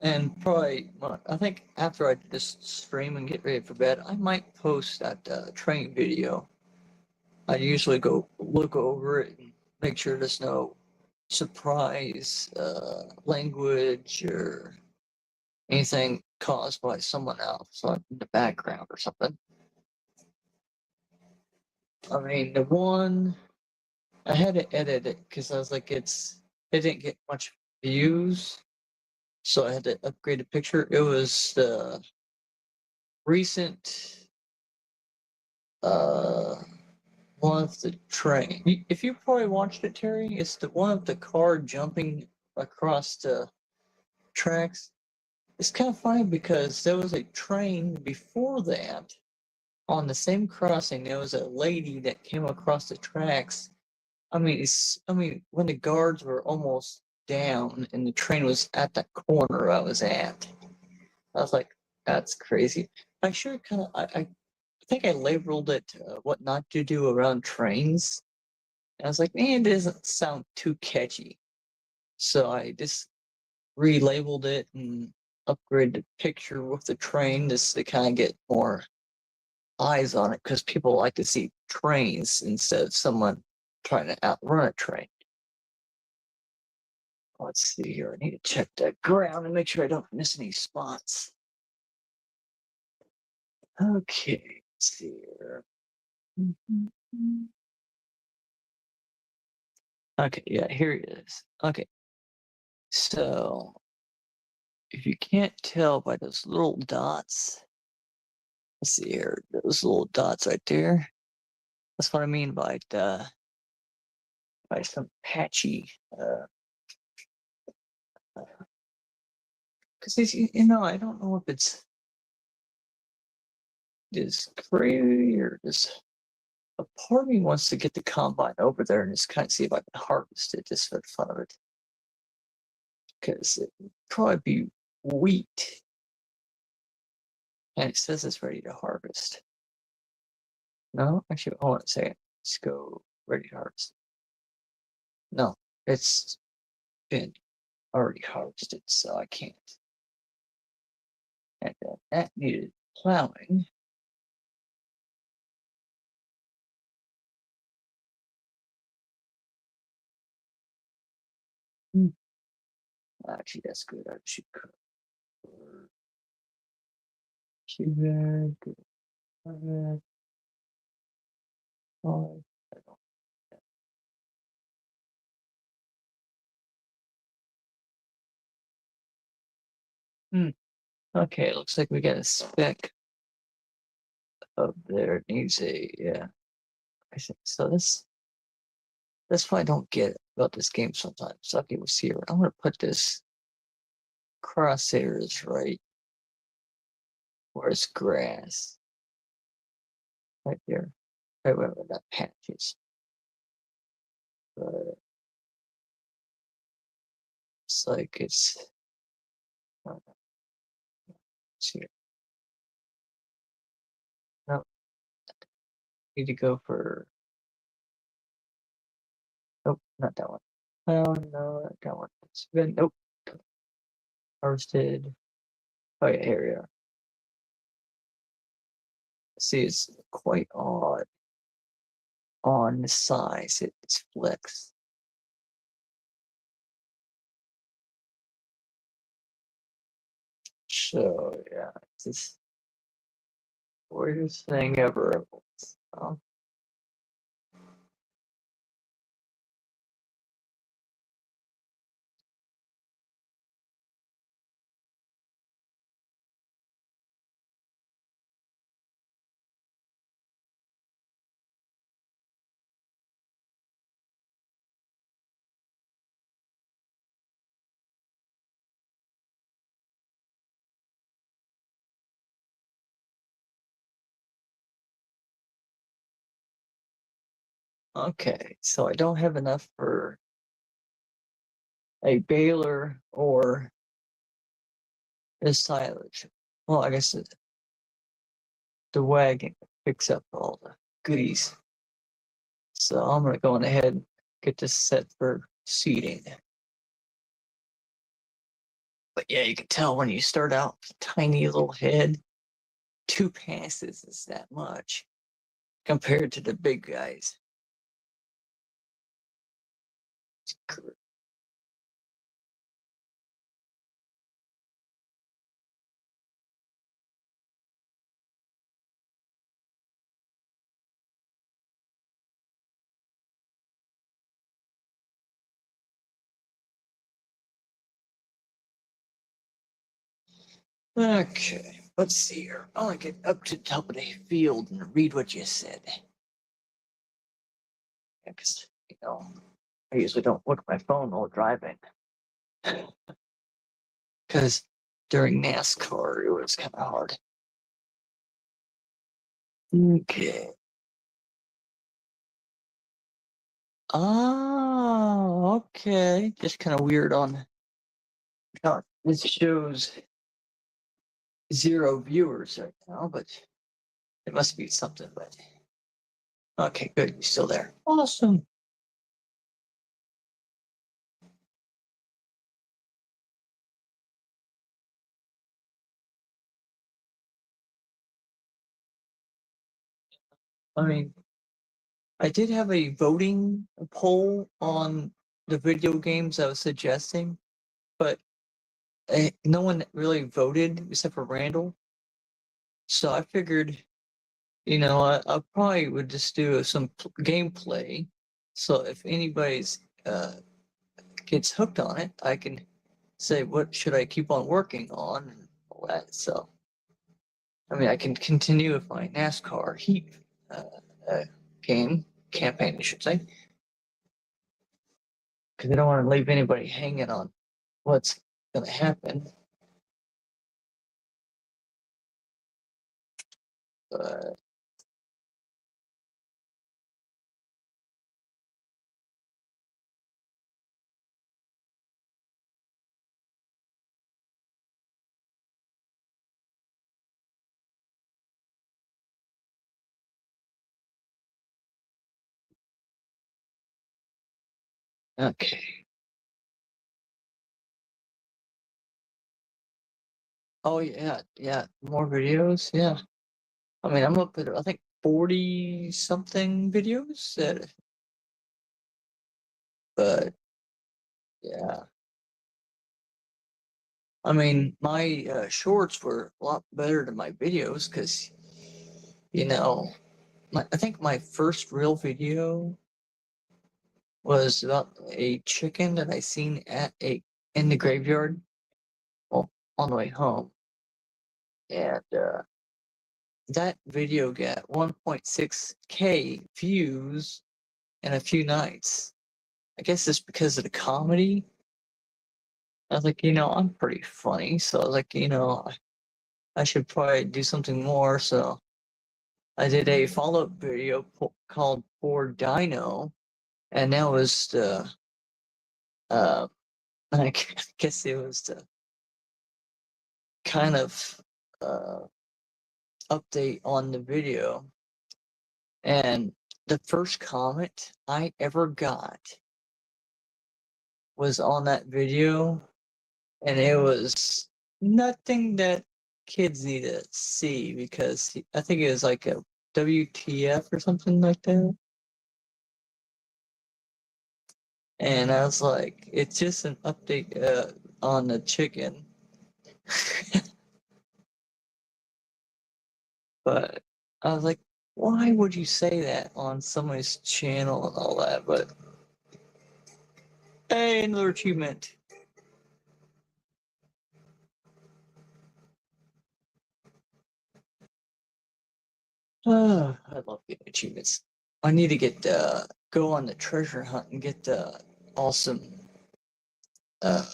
And probably, well, I think after I do this stream and get ready for bed, I might post that train video. I usually go look over it and make sure there's no surprise language or anything caused by someone else, like in the background or something. I mean, the one I had to edit it because I was like, it didn't get much views, so I had to upgrade the picture. It was the recent one of the train. If you probably watched it, Terry, it's the one of the car jumping across the tracks. It's kind of funny because there was a train before that on the same crossing. There was a lady that came across the tracks. When the guards were almost down and the train was at that corner I was at, I was like, "That's crazy." I sure kind of I think I labeled it "What Not to Do Around Trains." And I was like, "Man, it doesn't sound too catchy," so I just relabeled it and upgraded the picture with the train just to kind of get more eyes on it because people like to see trains instead of someone trying to outrun a train. Let's see here. I need to check the ground and make sure I don't miss any spots. Okay, let's see here. Okay, yeah, here it is. Okay, so if you can't tell by those little dots, let's see here, those little dots right there. That's what I mean by some patchy. Because I don't know if it's just crazy or just a part of me wants to get the combine over there and just kind of see if I can harvest it just for the fun of it. Because it would probably be wheat, and it says it's ready to harvest. No, actually, hold on a second. Let's go ready to harvest. No, it's been already harvested, so I can't. And that needed plowing. Actually, that's good. I should cover. Okay, looks like we got a spec up there. It needs a, yeah. I think so. That's why I don't get about this game sometimes. Okay, we'll see here. I'm gonna put this crosshairs right where it's grass. Right there. Right where that patch is. But it's like it's here. No, need to go for, nope, not that one. Oh no, not that one. It's been, nope. Harvested. Oh yeah, here we are. See, it's quite odd on the size. It's flex. So yeah, it's just weirdest thing ever. Um, Okay, so I don't have enough for a baler or a silage. Well, I guess the wagon picks up all the goodies. So I'm gonna go on ahead and get this set for seating. But yeah, you can tell when you start out with a tiny little head, 2 passes is that much compared to the big guys. Okay, let's see here. I want to get up to the top of the field and read what you said. Because, I usually don't look at my phone while driving. Because during NASCAR, it was kind of hard. Okay. Oh, okay. Just kind of weird on. This shows 0 viewers right now, but it must be something. But okay, good. You're still there. Awesome. I mean, I did have a voting poll on the video games I was suggesting, but no one really voted except for Randall. So I figured, I probably would just do some gameplay. So if anybody's gets hooked on it, I can say what should I keep on working on and all that. So I mean, I can continue with my NASCAR Heat uh, uh, game campaign, I should say, because I don't want to leave anybody hanging on what's going to happen. But okay. Oh yeah, yeah. More videos. Yeah. I mean, I'm up at I think 40 something videos. But yeah. I mean, my shorts were a lot better than my videos because you know, I think my first real video was about a chicken that I seen in the graveyard, well, on the way home, and that video got 1.6K views in a few nights. I guess it's because of the comedy. I was like, I'm pretty funny, so I was like, I should probably do something more. So I did a follow-up video called "Poor Dino," and that was the uh, I guess it was the kind of uh, update on the video. And the first comment I ever got was on that video, and it was nothing that kids need to see because I think it was like a WTF or something like that. And I was like, it's just an update on the chicken. But I was like, why would you say that on somebody's channel and all that? But hey, another achievement. I love getting achievements. I need to get go on the treasure hunt and get the awesome uh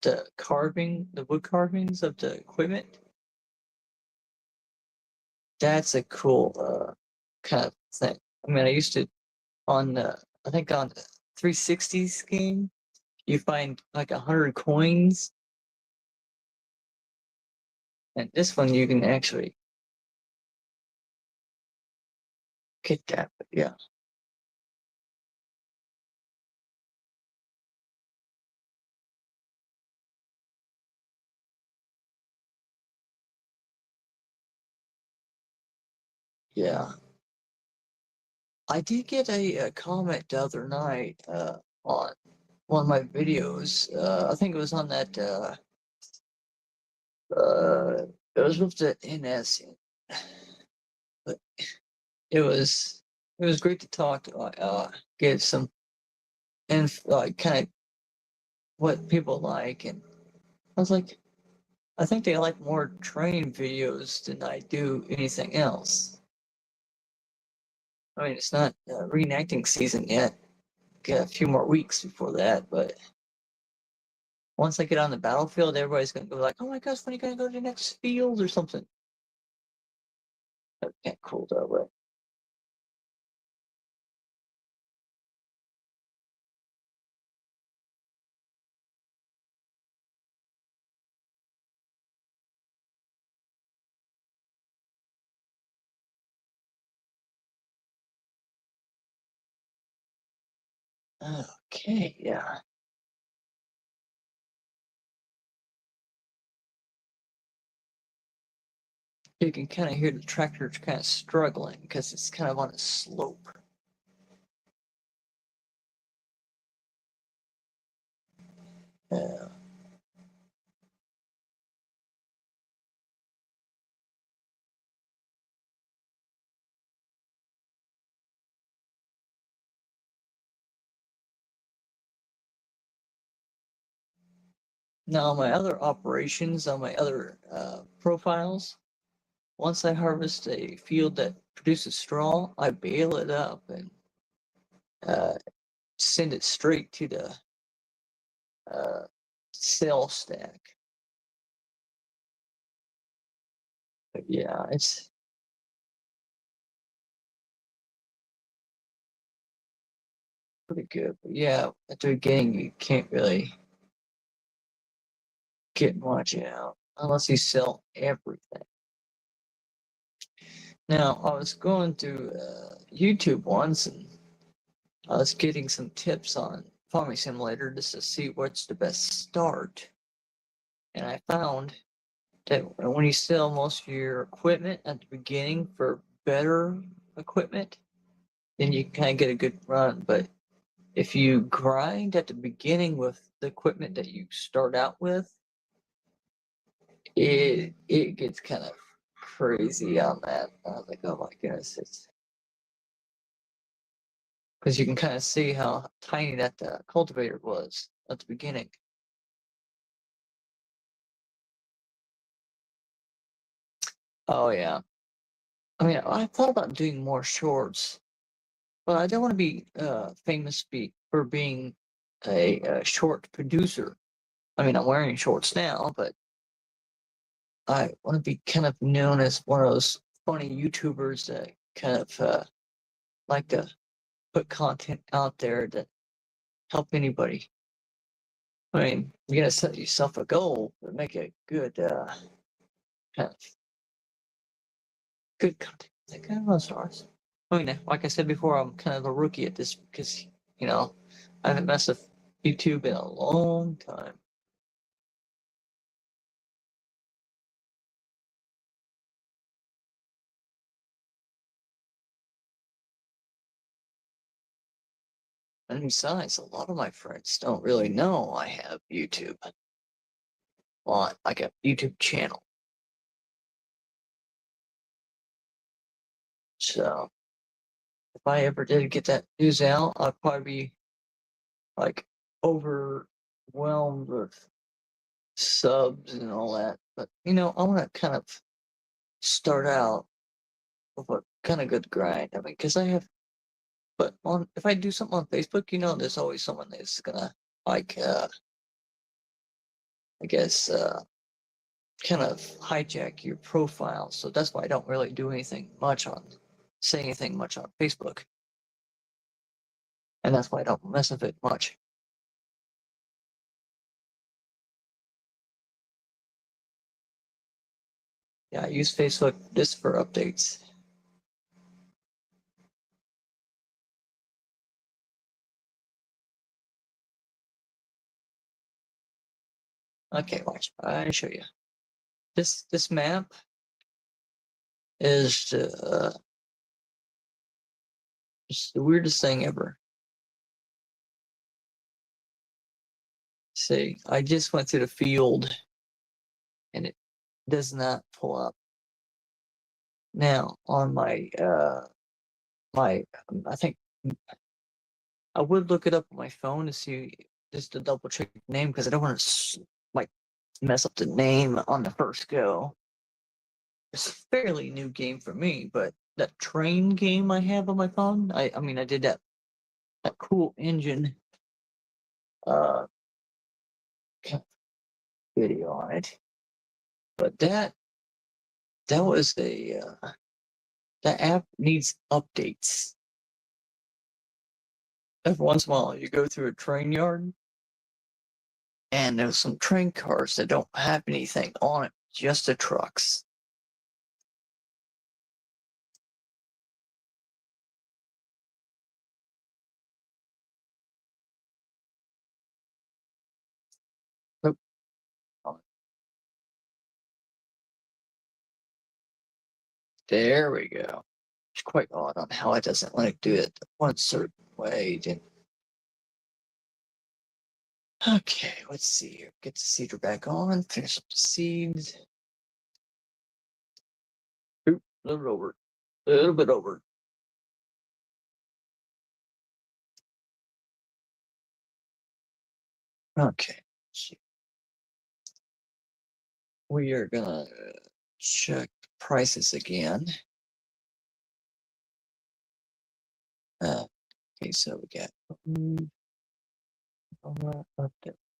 the wood carvings of the equipment. That's a cool kind of thing. I mean, I used to on I think on the 360s game, you find like 100 coins, and this one you can actually get that. But yeah, yeah. I did get a comment the other night on one of my videos. I think it was on that. Uh, it was with the NS, but it was great to talk to. Get some and like kind of what people like, and I was like, I think they like more training videos than I do anything else. I mean, it's not reenacting season yet. Got a few more weeks before that, but once I get on the battlefield, everybody's gonna go like, "Oh my gosh, when are you gonna go to the next field or something?" That's kind of cool that way. Okay, yeah. You can kind of hear the tractor kind of struggling because it's kind of on a slope. Uh, Now, my other operations on my other profiles, once I harvest a field that produces straw, I bale it up and uh, send it straight to the uh, sell stack. But yeah, it's pretty good. But yeah, at the beginning, you can't really get much out unless you sell everything. Now, I was going through YouTube once and I was getting some tips on Farming Simulator just to see what's the best start. And I found that when you sell most of your equipment at the beginning for better equipment, then you kind of get a good run. But if you grind at the beginning with the equipment that you start out with, it gets kind of crazy on that. I was like, oh my goodness, it's because you can kind of see how tiny that cultivator was at the beginning. Oh yeah, I mean, I thought about doing more shorts, but I don't want to be famous for being a short producer. I mean, I'm wearing shorts now, but I want to be kind of known as one of those funny YouTubers that kind of like to put content out there that help anybody. I mean, you gotta set yourself a goal to make a good kind of good content. Like kind of stars. I mean, like I said before, I'm kind of a rookie at this because I haven't messed with YouTube in a long time. And besides, a lot of my friends don't really know I have YouTube on, like a YouTube channel. So if I ever did get that news out, I'd probably be like overwhelmed with subs and all that. But I want to kind of start out with a kind of good grind. I mean, because I have, but on if I do something on Facebook, there's always someone that's gonna like, I guess, kind of hijack your profile. So that's why I don't really do anything much say anything much on Facebook. and that's why I don't mess with it much. Yeah, I use Facebook just for updates. Okay, watch. I show you. This map is it's the weirdest thing ever. See, I just went through the field, and it does not pull up. Now on my I think I would look it up on my phone to see, just to double check the name, because I don't want to like mess up the name on the first go. It's a fairly new game for me, but that train game I have on my phone, I mean I did that cool engine video on it, but that was that app needs updates. Every once in a while, you go through a train yard, and there's some train cars that don't have anything on it, just the trucks. Nope. There we go. It's quite odd on how it doesn't let it do it one certain way. Okay, let's see here. Get the seeder back on, finish up the seeds. Oop, a little bit over. A little bit over. Okay. We are gonna check prices again. Okay, so we got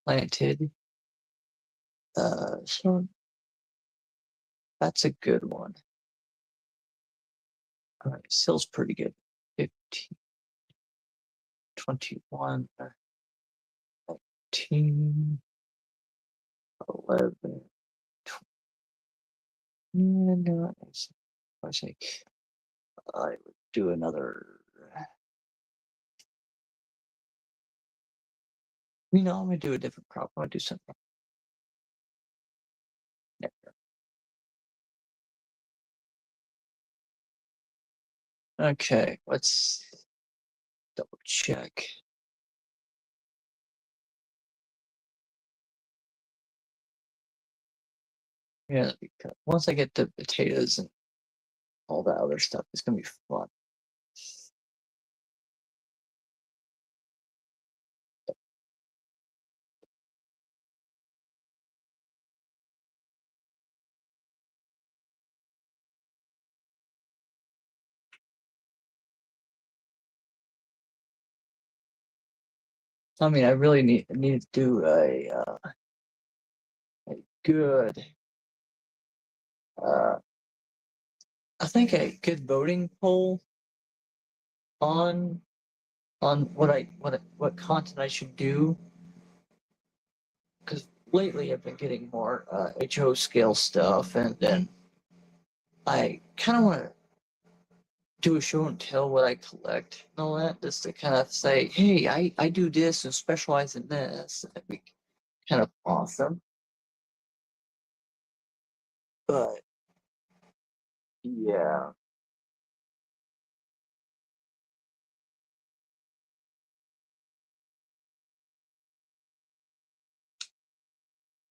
planted. So that's a good one. All right, sales pretty good. 15, 21, 19, 11, 20. I say I would do another. I'm gonna do a different crop. I'm gonna do something. Okay, let's double check. Yeah, because once I get the potatoes and all that other stuff, it's gonna be fun. I mean, I really need to do a good, I think a good voting poll on what content I should do, because lately I've been getting more HO scale stuff, and then I kind of want to do a show and tell what I collect and all that, just to kind of say, hey, I do this and specialize in this. That'd be kind of awesome. But yeah.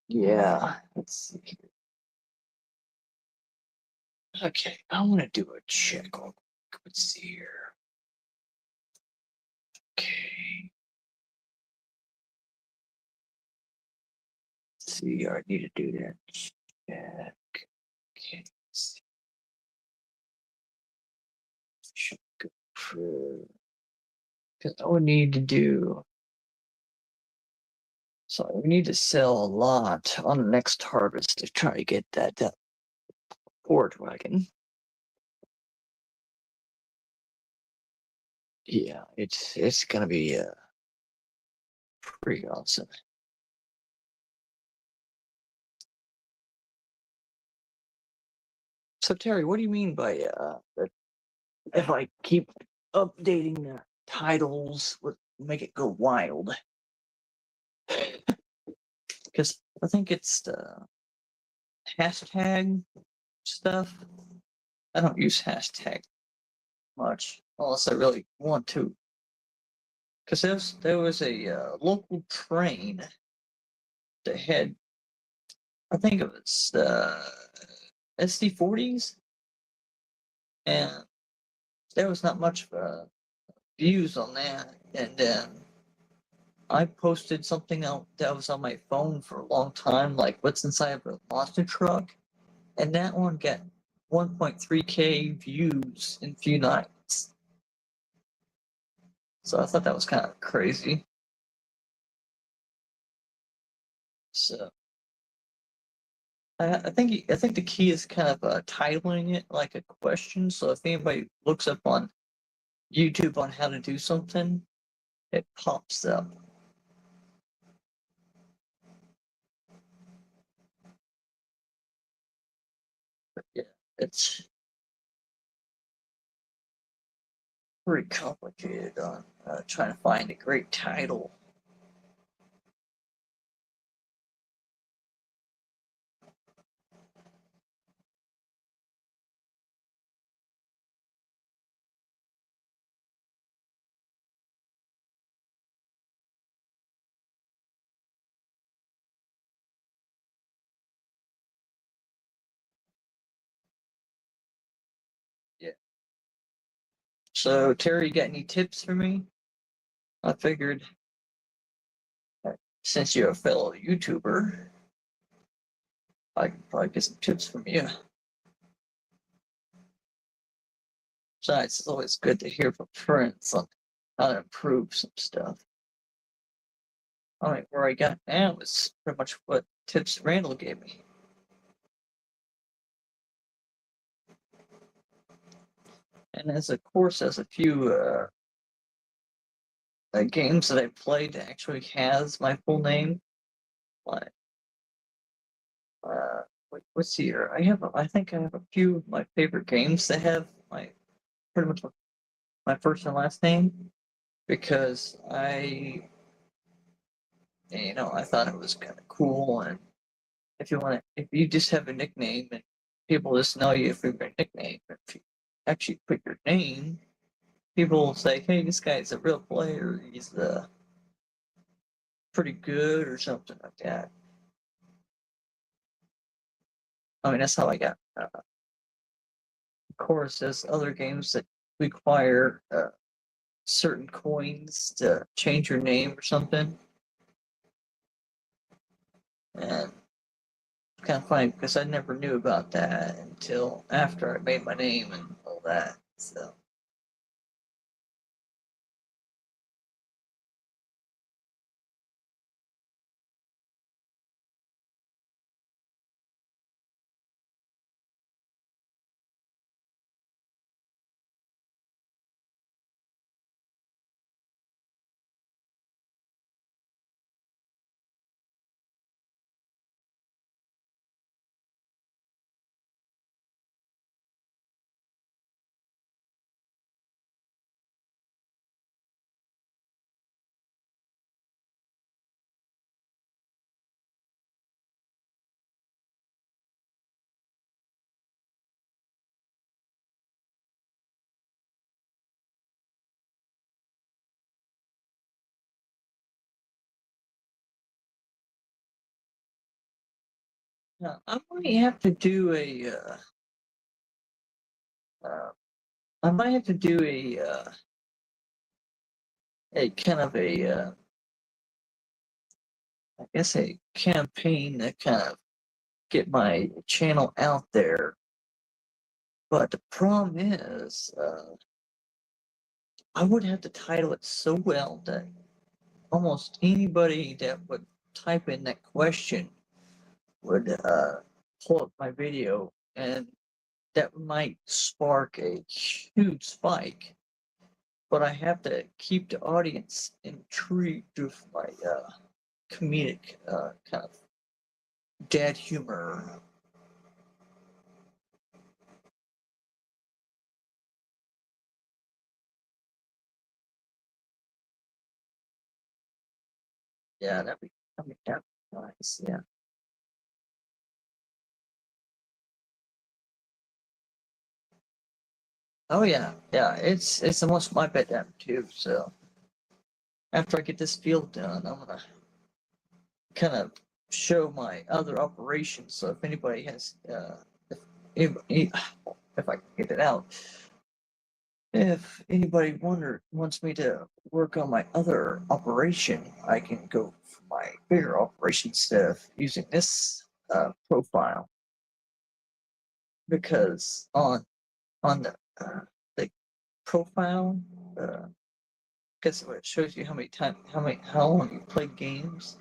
Yeah. Let's see here. Okay, I want to do a check. Let's see here. Okay. Let's see, I need to do that. Check. Okay. Should go for, because I would need to do. So we need to sell a lot on the next harvest to try to get that forage wagon. Yeah, it's gonna be pretty awesome. So Terry, what do you mean by if I keep updating the titles, would make it go wild? Because I think it's the hashtag stuff. I don't use hashtag much unless I really want to. Because there was a local train that had, I think it was SD40s, and there was not much views on that. And then I posted something out that was on my phone for a long time, like what's inside of a monster truck, and that one got 1.3K views in a few nights. So I thought that was kind of crazy. So I think the key is kind of titling it like a question. So if anybody looks up on YouTube on how to do something, it pops up. But yeah, it's pretty complicated on trying to find a great title. Yeah. So Terry, you got any tips for me? I figured since you're a fellow YouTuber, I could probably get some tips from you. Besides, it's always good to hear from friends on how to improve some stuff. All right, where I got now is pretty much what tips Randall gave me. And as of course, as a few games that I played that actually has my full name. Like, what's here? I think I have a few of my favorite games that have my pretty much my first and last name because I thought it was kind of cool. And if you just have a nickname and people just know you for your nickname, if you actually put your name, people will say, "Hey, this guy's a real player. He's pretty good," or something like that. I mean, that's how I got. Of course, there's other games that require certain coins to change your name or something, and kind of funny because I never knew about that until after I made my name and all that. So. Now, I might have to do uh, I might have to do a kind of I guess a campaign to kind of get my channel out there. But the problem is, I would have to title it so well that almost anybody that would type in that question would pull up my video, and that might spark a huge spike. but I have to keep the audience intrigued with my comedic kind of dead humor. Yeah, that'd be nice. Yeah. Oh yeah, yeah. It's almost my bedtime too. So after I get this field done, I'm gonna kind of show my other operations. So if anybody has, if I can get it out, if anybody wants me to work on my other operation, I can go for my bigger operation instead of using this profile because on the profile, guess what? It shows you how long you played games.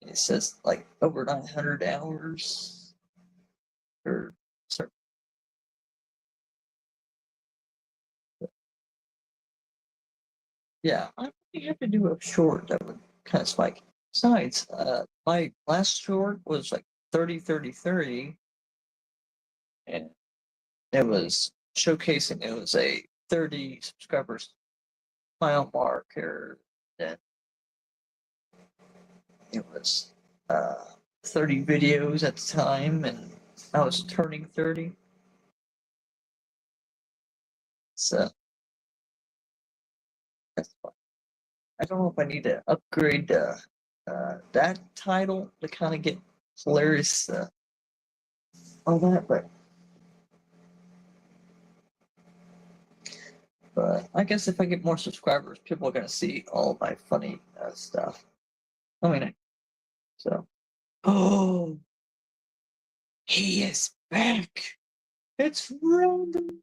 It says like over 900 hours or sorry. Yeah, I really have to do a short that would kind of spike. Besides, my last short was like 30, 30, 30, and it was showcasing it was a 30 subscribers mile marker. Then it was 30 videos at the time, and I was turning 30. So that's fine. I don't know if I need to upgrade that title to kind of get hilarious on that, but I guess if I get more subscribers, people are gonna see all my funny stuff. I mean, so. Oh, he is back. It's random.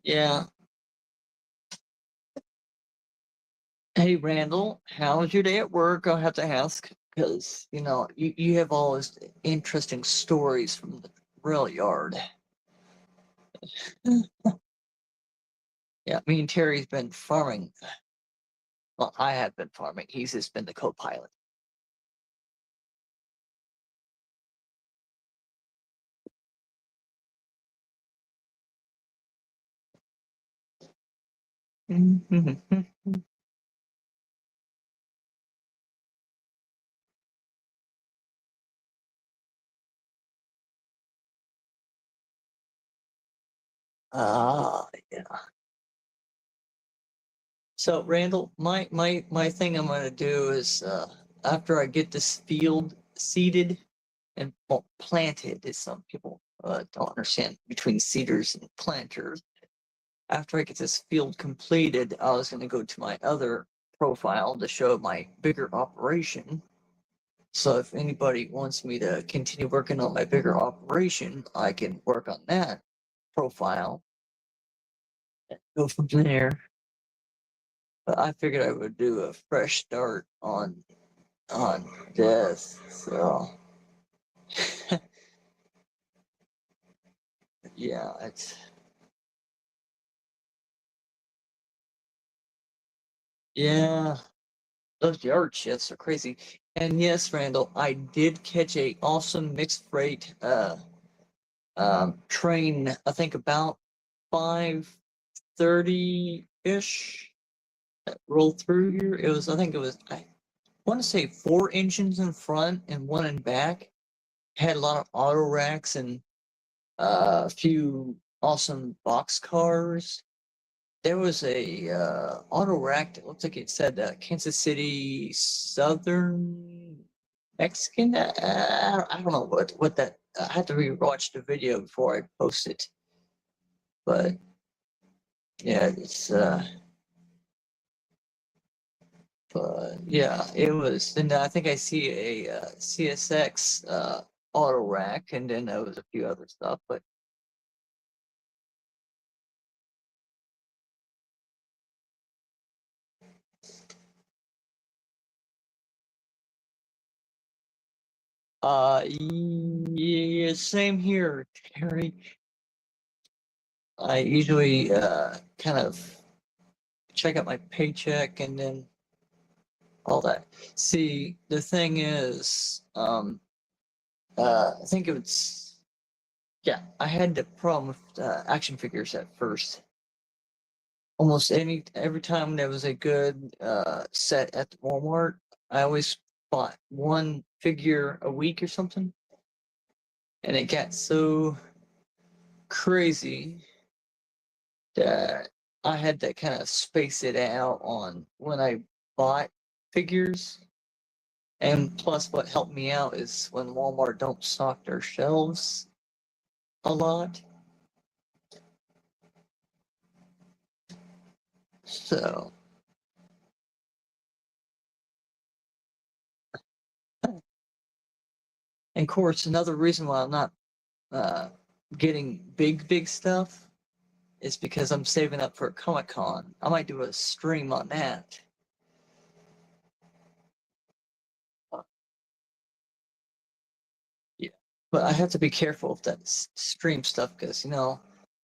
Yeah. Hey, Randall, how was your day at work? I'll have to ask because you have all these interesting stories from the rail yard. Yeah, me and Terry's been farming. Well, I have been farming. He's just been the co-pilot. Yeah. So, Randall, my thing I'm going to do is after I get this field seeded and well, planted, as some people don't understand between seeders and planters. After I get this field completed, I was going to go to my other profile to show my bigger operation. So if anybody wants me to continue working on my bigger operation, I can work on that profile and go from there. But I figured I would do a fresh start on this. So yeah, it's yeah. Those yard shifts are crazy. And yes, Randall, I did catch a awesome mixed freight train. I think about 5:30 ish that rolled through here. I think it was. I want to say 4 engines in front and one in back. Had a lot of auto racks and a few awesome box cars. There was a auto rack that looked like it said Kansas City Southern Mexican. I don't know what that. I had to rewatch the video before I post it. But yeah, it's but yeah, it was. And I think I see a CSX auto rack, and then there was a few other stuff. But yeah, same here, Terry. I usually kind of check out my paycheck and then all that. See, the thing is, I think it was, yeah, I had the problem with action figures at first. Almost every time there was a good set at the Walmart, I always bought one figure a week or something, and it got so crazy that I had to kind of space it out on when I bought figures. And plus, what helped me out is when Walmart don't stock their shelves a lot. So, and of course, another reason why I'm not uh, getting big stuff is because I'm saving up for Comic Con. I might do a stream on that. Yeah, but I have to be careful with that stream stuff because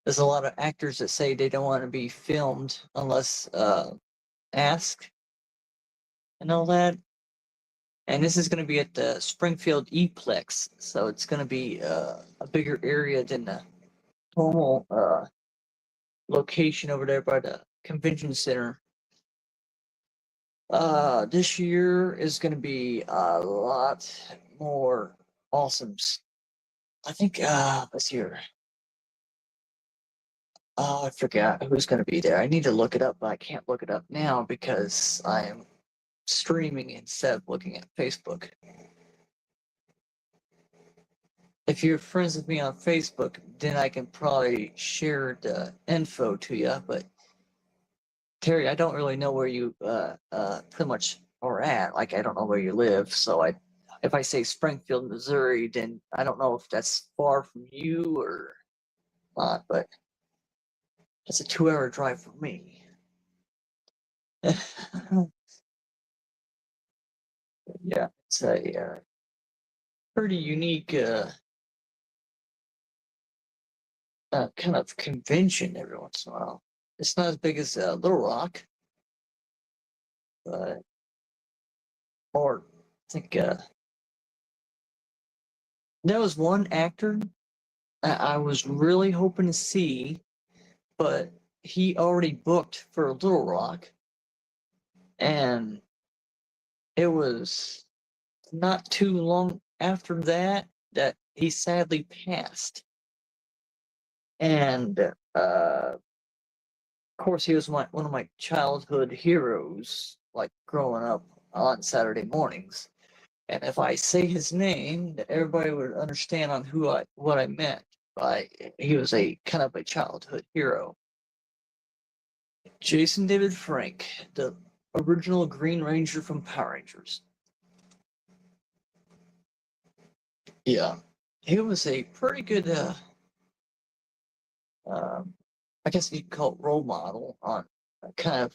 there's a lot of actors that say they don't want to be filmed unless asked and all that. And this is going to be at the Springfield Eplex, so it's going to be a bigger area than the normal location over there by the convention center. This year is going to be a lot more awesome. I think let's see here. Oh, I forgot who's going to be there. I need to look it up, but I can't look it up now because I am streaming instead of looking at Facebook. If you're friends with me on Facebook, then I can probably share the info to you. But Terry, I don't really know where you pretty much are at. Like, I don't know where you live. So if I say Springfield, Missouri, then I don't know if that's far from you or not. But it's a 2-hour drive for me. Yeah, it's a pretty unique kind of convention every once in a while. It's not as big as Little Rock, but or I think there was one actor I was really hoping to see, but he already booked for Little Rock, and it was not too long after that he sadly passed. And of course, he was one of my childhood heroes, like growing up on Saturday mornings. And if I say his name, everybody would understand on what I meant by he was a kind of a childhood hero. Jason David Frank, the original Green Ranger from Power Rangers. Yeah, he was a pretty good, I guess you'd call it role model on kind of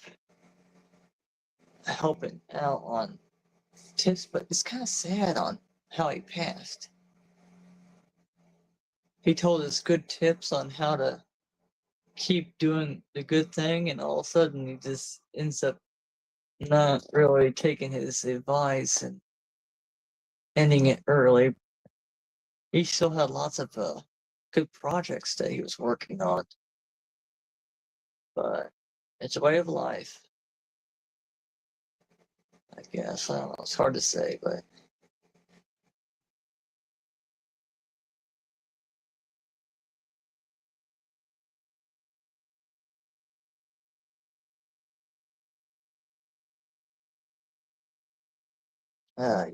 helping out on tips, but it's kind of sad on how he passed. He told us good tips on how to keep doing the good thing, and all of a sudden he just ends up not really taking his advice and ending it early. He still had lots of good projects that he was working on, but it's a way of life, I guess. I don't know. It's hard to say, but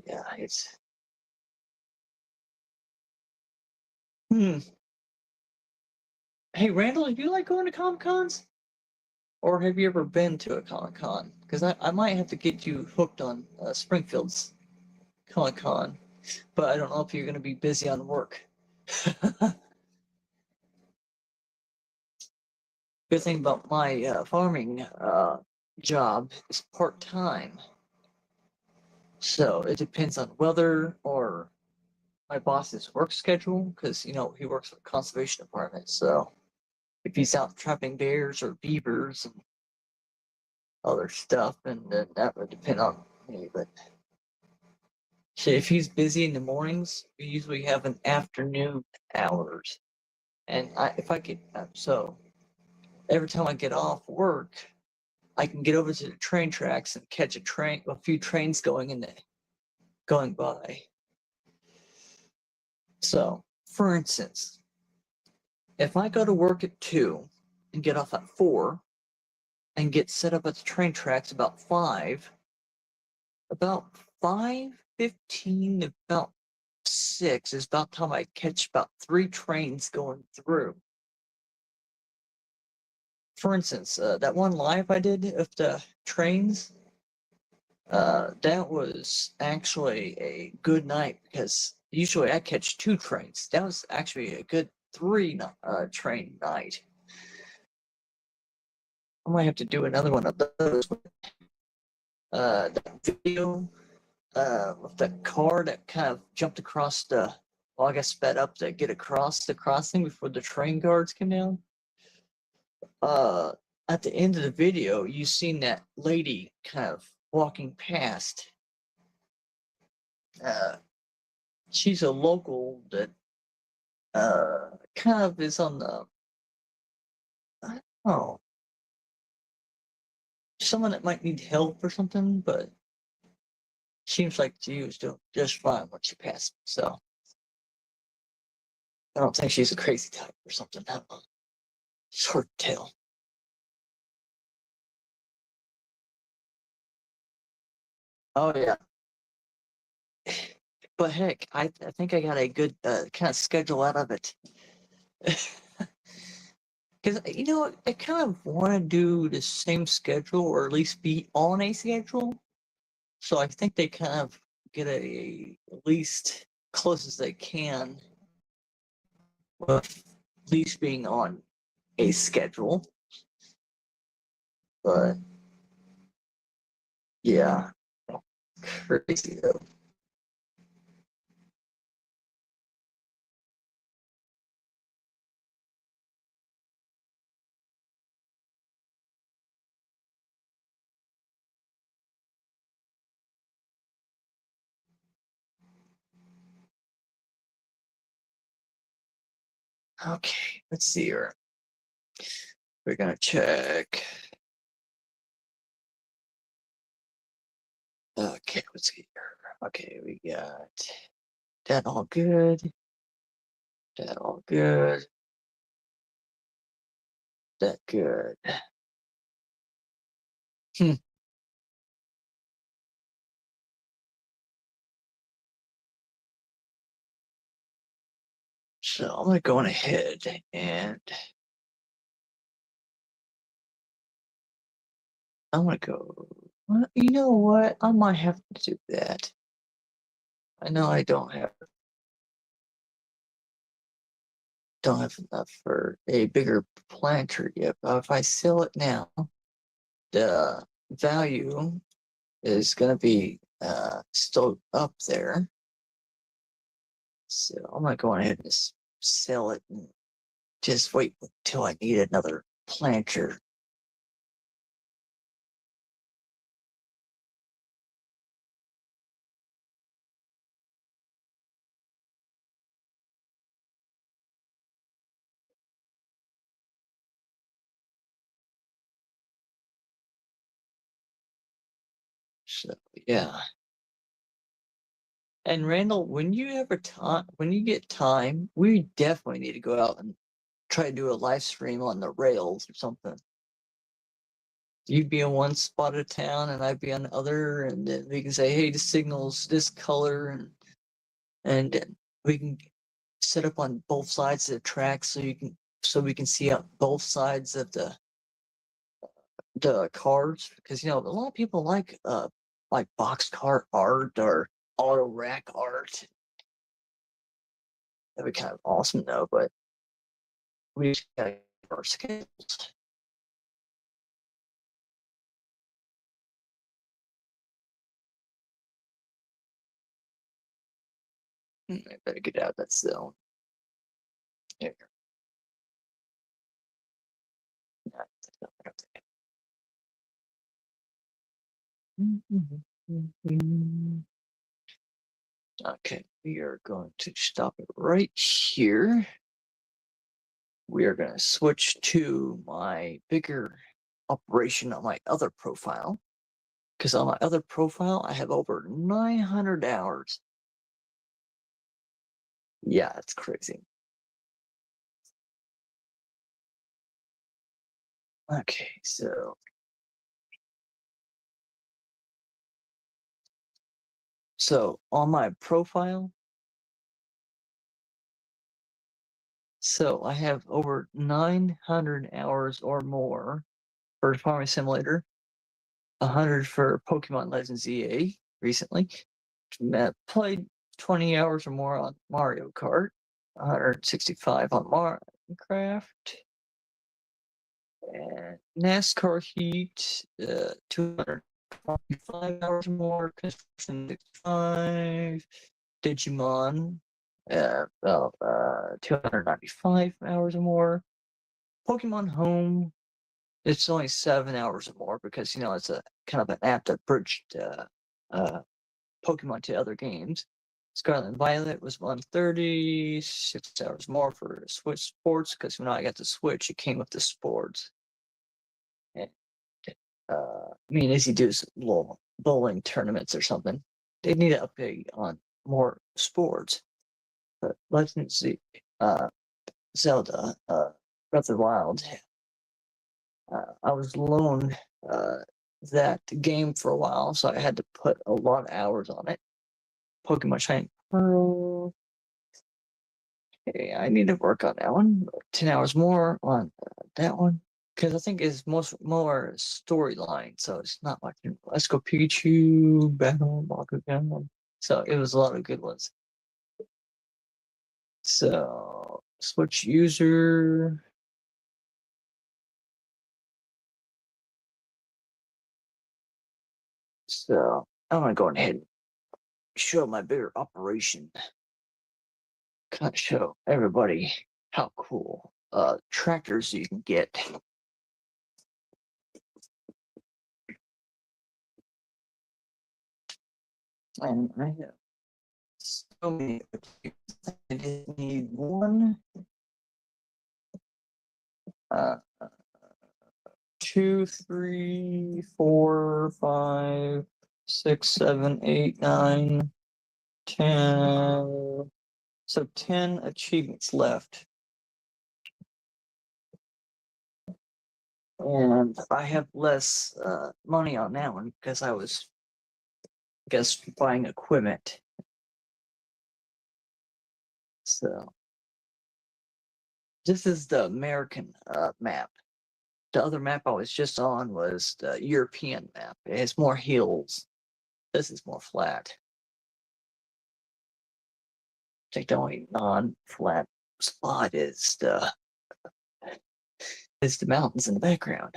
yeah, it's. Hmm. Hey, Randall, have you like going to Comic Cons? Or have you ever been to a Comic Con? Because I might have to get you hooked on Springfield's Comic Con, but I don't know if you're going to be busy on work. Good thing about my farming job is part time, so it depends on weather or my boss's work schedule because he works for the conservation department. So if he's out trapping bears or beavers and other stuff, and then that would depend on me. But if he's busy in the mornings, we usually have an afternoon hours. And if I get so every time I get off work, I can get over to the train tracks and catch a few trains going by. So, for instance, if I go to work at 2 and get off at 4 and get set up at the train tracks about 5:15 to about 6 is about time I catch about 3 trains going through. For instance, that one live I did of the trains, that was actually a good night because usually I catch 2 trains. That was actually a good 3 train night. I might have to do another one of those. That video with the car that kind of jumped across well, I got sped up to get across the crossing before the train guards came down. At the end of the video, you seen that lady kind of walking past. She's a local that kind of is on the, I don't know, someone that might need help or something, but seems like she was doing just fine when she passed. So I don't think she's a crazy type or something. I don't know. It's hard to tell. Oh yeah. But heck, I think I got a good kind of schedule out of it. Because, I kind of want to do the same schedule or at least be on a schedule. So I think they kind of get at least close as they can with at least being on a schedule. But yeah, crazy though. Okay, let's see here. We're gonna check. Okay, let's see here. Okay, we got that all good. That all good. That good. Hmm. So I'm gonna go on ahead and I'm gonna go. Well, you know what? I might have to do that. I know I don't have enough for a bigger planter yet, but if I sell it now, the value is gonna be still up there. So I'm gonna go ahead and just sell it and just wait until I need another planter. So yeah. And Randall, when you get time, we definitely need to go out and try to do a live stream on the rails or something. You'd be in one spot of town and I'd be on the other, and then we can say, hey, the signal's this color, and we can set up on both sides of the track so we can see out both sides of the cars, because a lot of people like boxcar art or auto rack art. That'd be kind of awesome though, but we just gotta get our schedules. I better get out of that zone. Yeah. Okay, we are going to stop it right here. We are going to switch to my bigger operation on my other profile. Because on my other profile, I have over 900 hours. Yeah, it's crazy. Okay, so on my profile, so I have over 900 hours or more for Farming Simulator, 100 for Pokemon Legends EA recently. Played 20 hours or more on Mario Kart, 165 on Minecraft, and NASCAR Heat, 225 hours or more, Construction 65, Digimon, 295 hours or more. Pokemon Home, it's only 7 hours or more because, it's a kind of an app that bridged Pokemon to other games. Scarlet and Violet was 130, 6 hours more for Switch Sports because when I got the Switch, it came with the sports. And, me and Izzy do some little bowling tournaments or something. They need to update on more sports. But Legends Zelda, Breath of the Wild, I was loaned that game for a while, so I had to put a lot of hours on it. Pokemon Shining Pearl. Okay, I need to work on that one. 10 hours more on that one. Because I think it's more storyline, so it's not like Let's Go Pikachu, Battle, Bakugan. So it was a lot of good ones. So switch user. So I'm gonna go ahead and show my bigger operation. Kind of show everybody how cool tractors you can get. And I have so many. I just need one, 2, 3, 4, 5, 6, 7, 8, 9, 10. So 10 achievements left. And I have less money on that one because I was, buying equipment. So this is the American map. The other map I was just on was the European map. It has more hills. This is more flat. I think the only non-flat spot is the mountains in the background.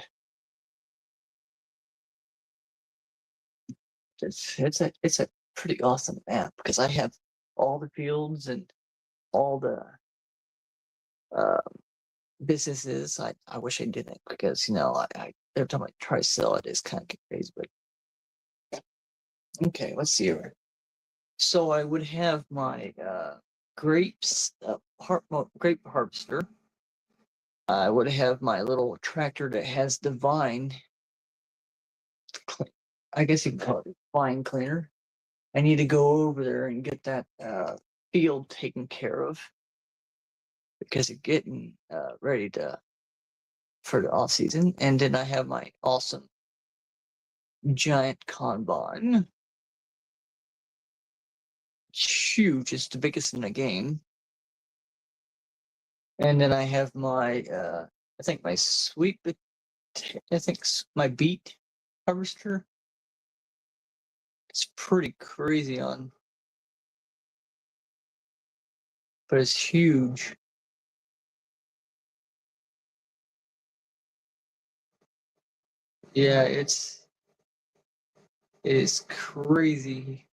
It's a pretty awesome map because I have all the fields and all the businesses. I wish I didn't because I every time I try to sell it, it's kind of crazy. But okay, let's see here. So I would have my grapes, grape harvester. I would have my little tractor that has the vine. I guess you can call it vine cleaner. I need to go over there and get that field taken care of because it's getting ready for the off season. And then I have my awesome giant combine. It's huge. It's the biggest in the game. And then I have my I think my my beet harvester. It's pretty crazy but it's huge. Yeah, it is crazy.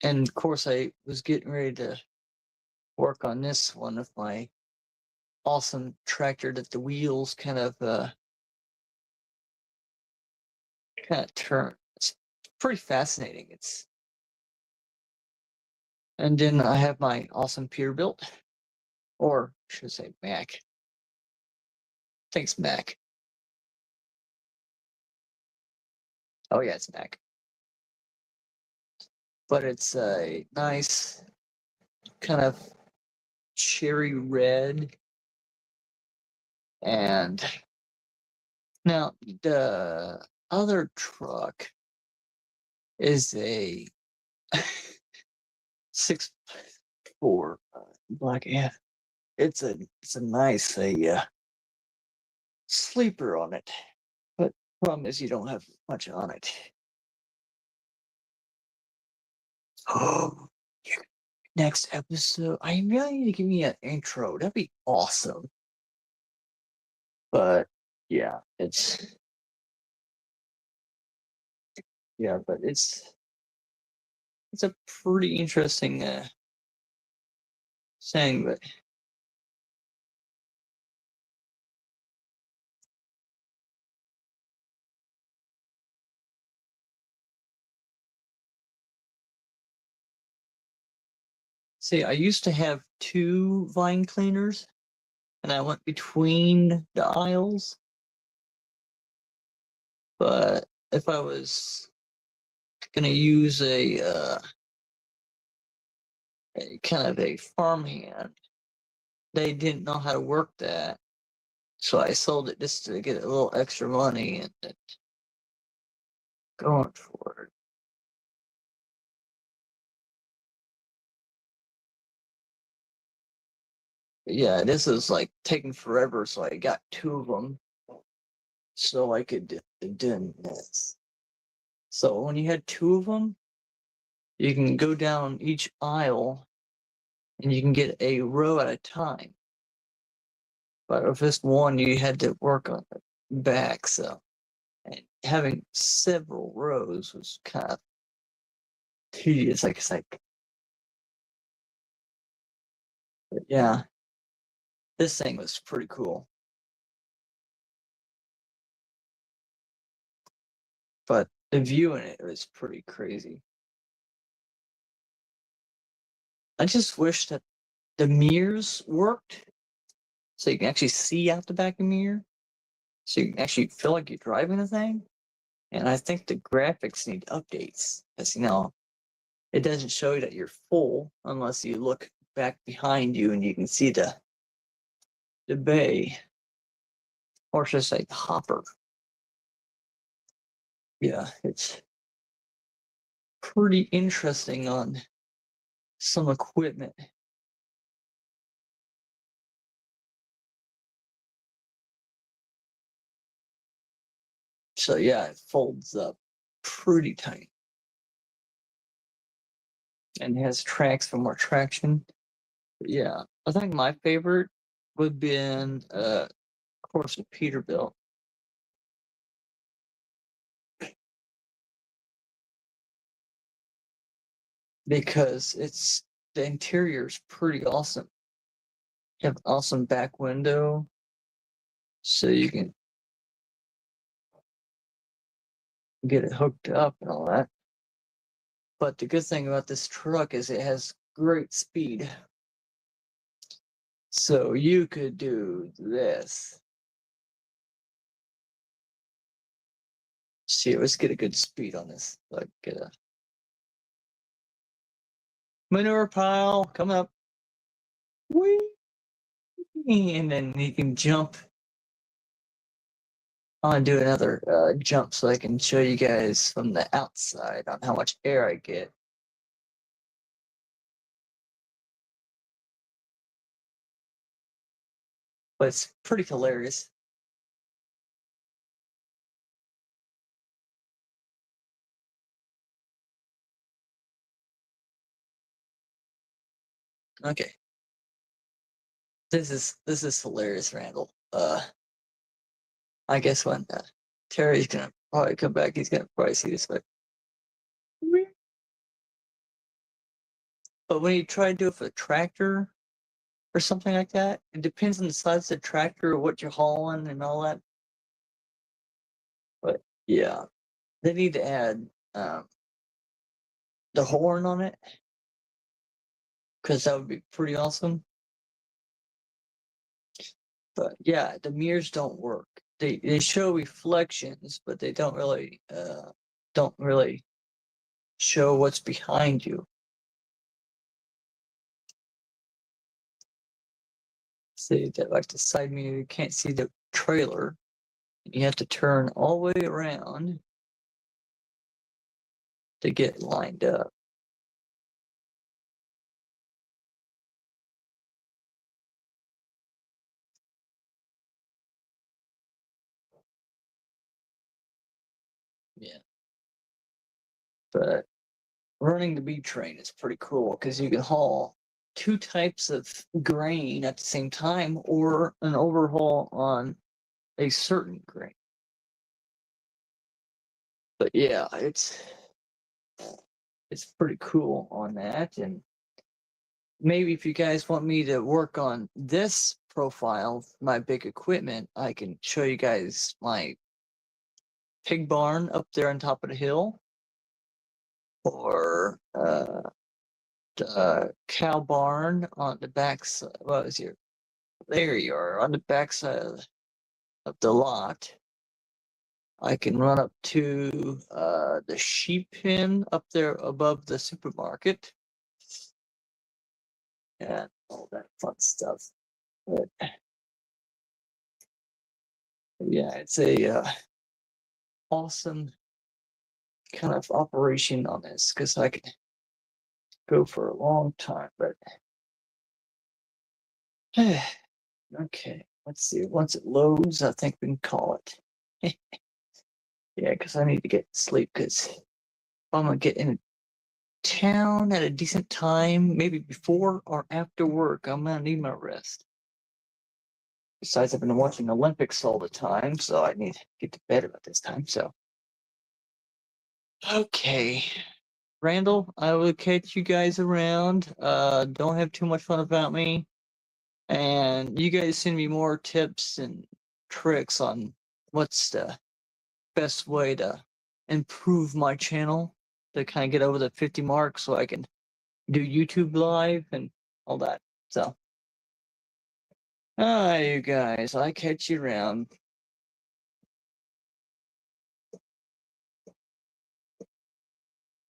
And of course, I was getting ready to work on this one with my awesome tractor that the wheels kind of turn. It's pretty fascinating. And then I have my awesome Peterbilt, or should I say Mac. Thanks, Mac. Oh yeah, it's Mac. But it's a nice kind of cherry red. And now the other truck is a 6'4" black. Yeah, it's a nice sleeper on it. But problem is you don't have much on it. Oh, next episode, I really need to give me an intro. That'd be awesome. But yeah, it's a pretty interesting thing. But see, I used to have 2 vine cleaners, and I went between the aisles. But if I was gonna use a kind of a farmhand, they didn't know how to work that, so I sold it just to get a little extra money and going for it. But yeah, this is like taking forever, so I got 2 of them, so I could do this. So when you had 2 of them, you can go down each aisle, and you can get a row at a time. But if it's one, you had to work on the back, so and having several rows was kind of tedious. But yeah, this thing was pretty cool. But the view in it was pretty crazy. I just wish that the mirrors worked, so you can actually see out the back of the mirror, so you can actually feel like you're driving the thing. And I think the graphics need updates, because it doesn't show you that you're full unless you look back behind you and you can see the bay, or should I say the hopper. Yeah, it's pretty interesting on some equipment. So yeah, it folds up pretty tight and has tracks for more traction. But yeah, I think my favorite would have been, of course, the Peterbilt. Because the interior is pretty awesome. You have an awesome back window, so you can get it hooked up and all that. But the good thing about this truck is it has great speed. So you could do this. See, let's get a good speed on this. Like get a manure pile coming up. Whee! And then you can jump. I'm gonna do another jump so I can show you guys from the outside on how much air I get. But it's pretty hilarious. Okay. This is hilarious, Randall. I guess when Terry's gonna probably come back, he's gonna probably see this. But when you try to do it for a tractor, or something like that. It depends on the size of the tractor or what you're hauling and all that. But yeah, they need to add the horn on it because that would be pretty awesome. But yeah, the mirrors don't work. They show reflections, but they don't really show what's behind you. See that, like the side mirror, you can't see the trailer. You have to turn all the way around to get lined up. Yeah. But running the B train is pretty cool because you can haul two types of grain at the same time or an overhaul on a certain grain. But yeah, it's pretty cool on that. And maybe if you guys want me to work on this profile, my big equipment, I can show you guys my pig barn up there on top of the hill, or the cow barn on the backside. What is here? There you are on the backside of the lot. I can run up to the sheep pen up there above the supermarket and all that fun stuff. But yeah, it's a awesome kind of operation on this because I could go for a long time. But okay, let's see. Once it loads, I think we can call it. Yeah, because I need to get sleep because I'm gonna get in town at a decent time, maybe before or after work. I'm gonna need my rest. Besides, I've been watching Olympics all the time, so I need to get to bed about this time. So, okay, Randall, I will catch you guys around. Don't have too much fun about me, and you guys send me more tips and tricks on what's the best way to improve my channel to kind of get over the 50 mark so I can do YouTube live and all that. So, you guys, I catch you around.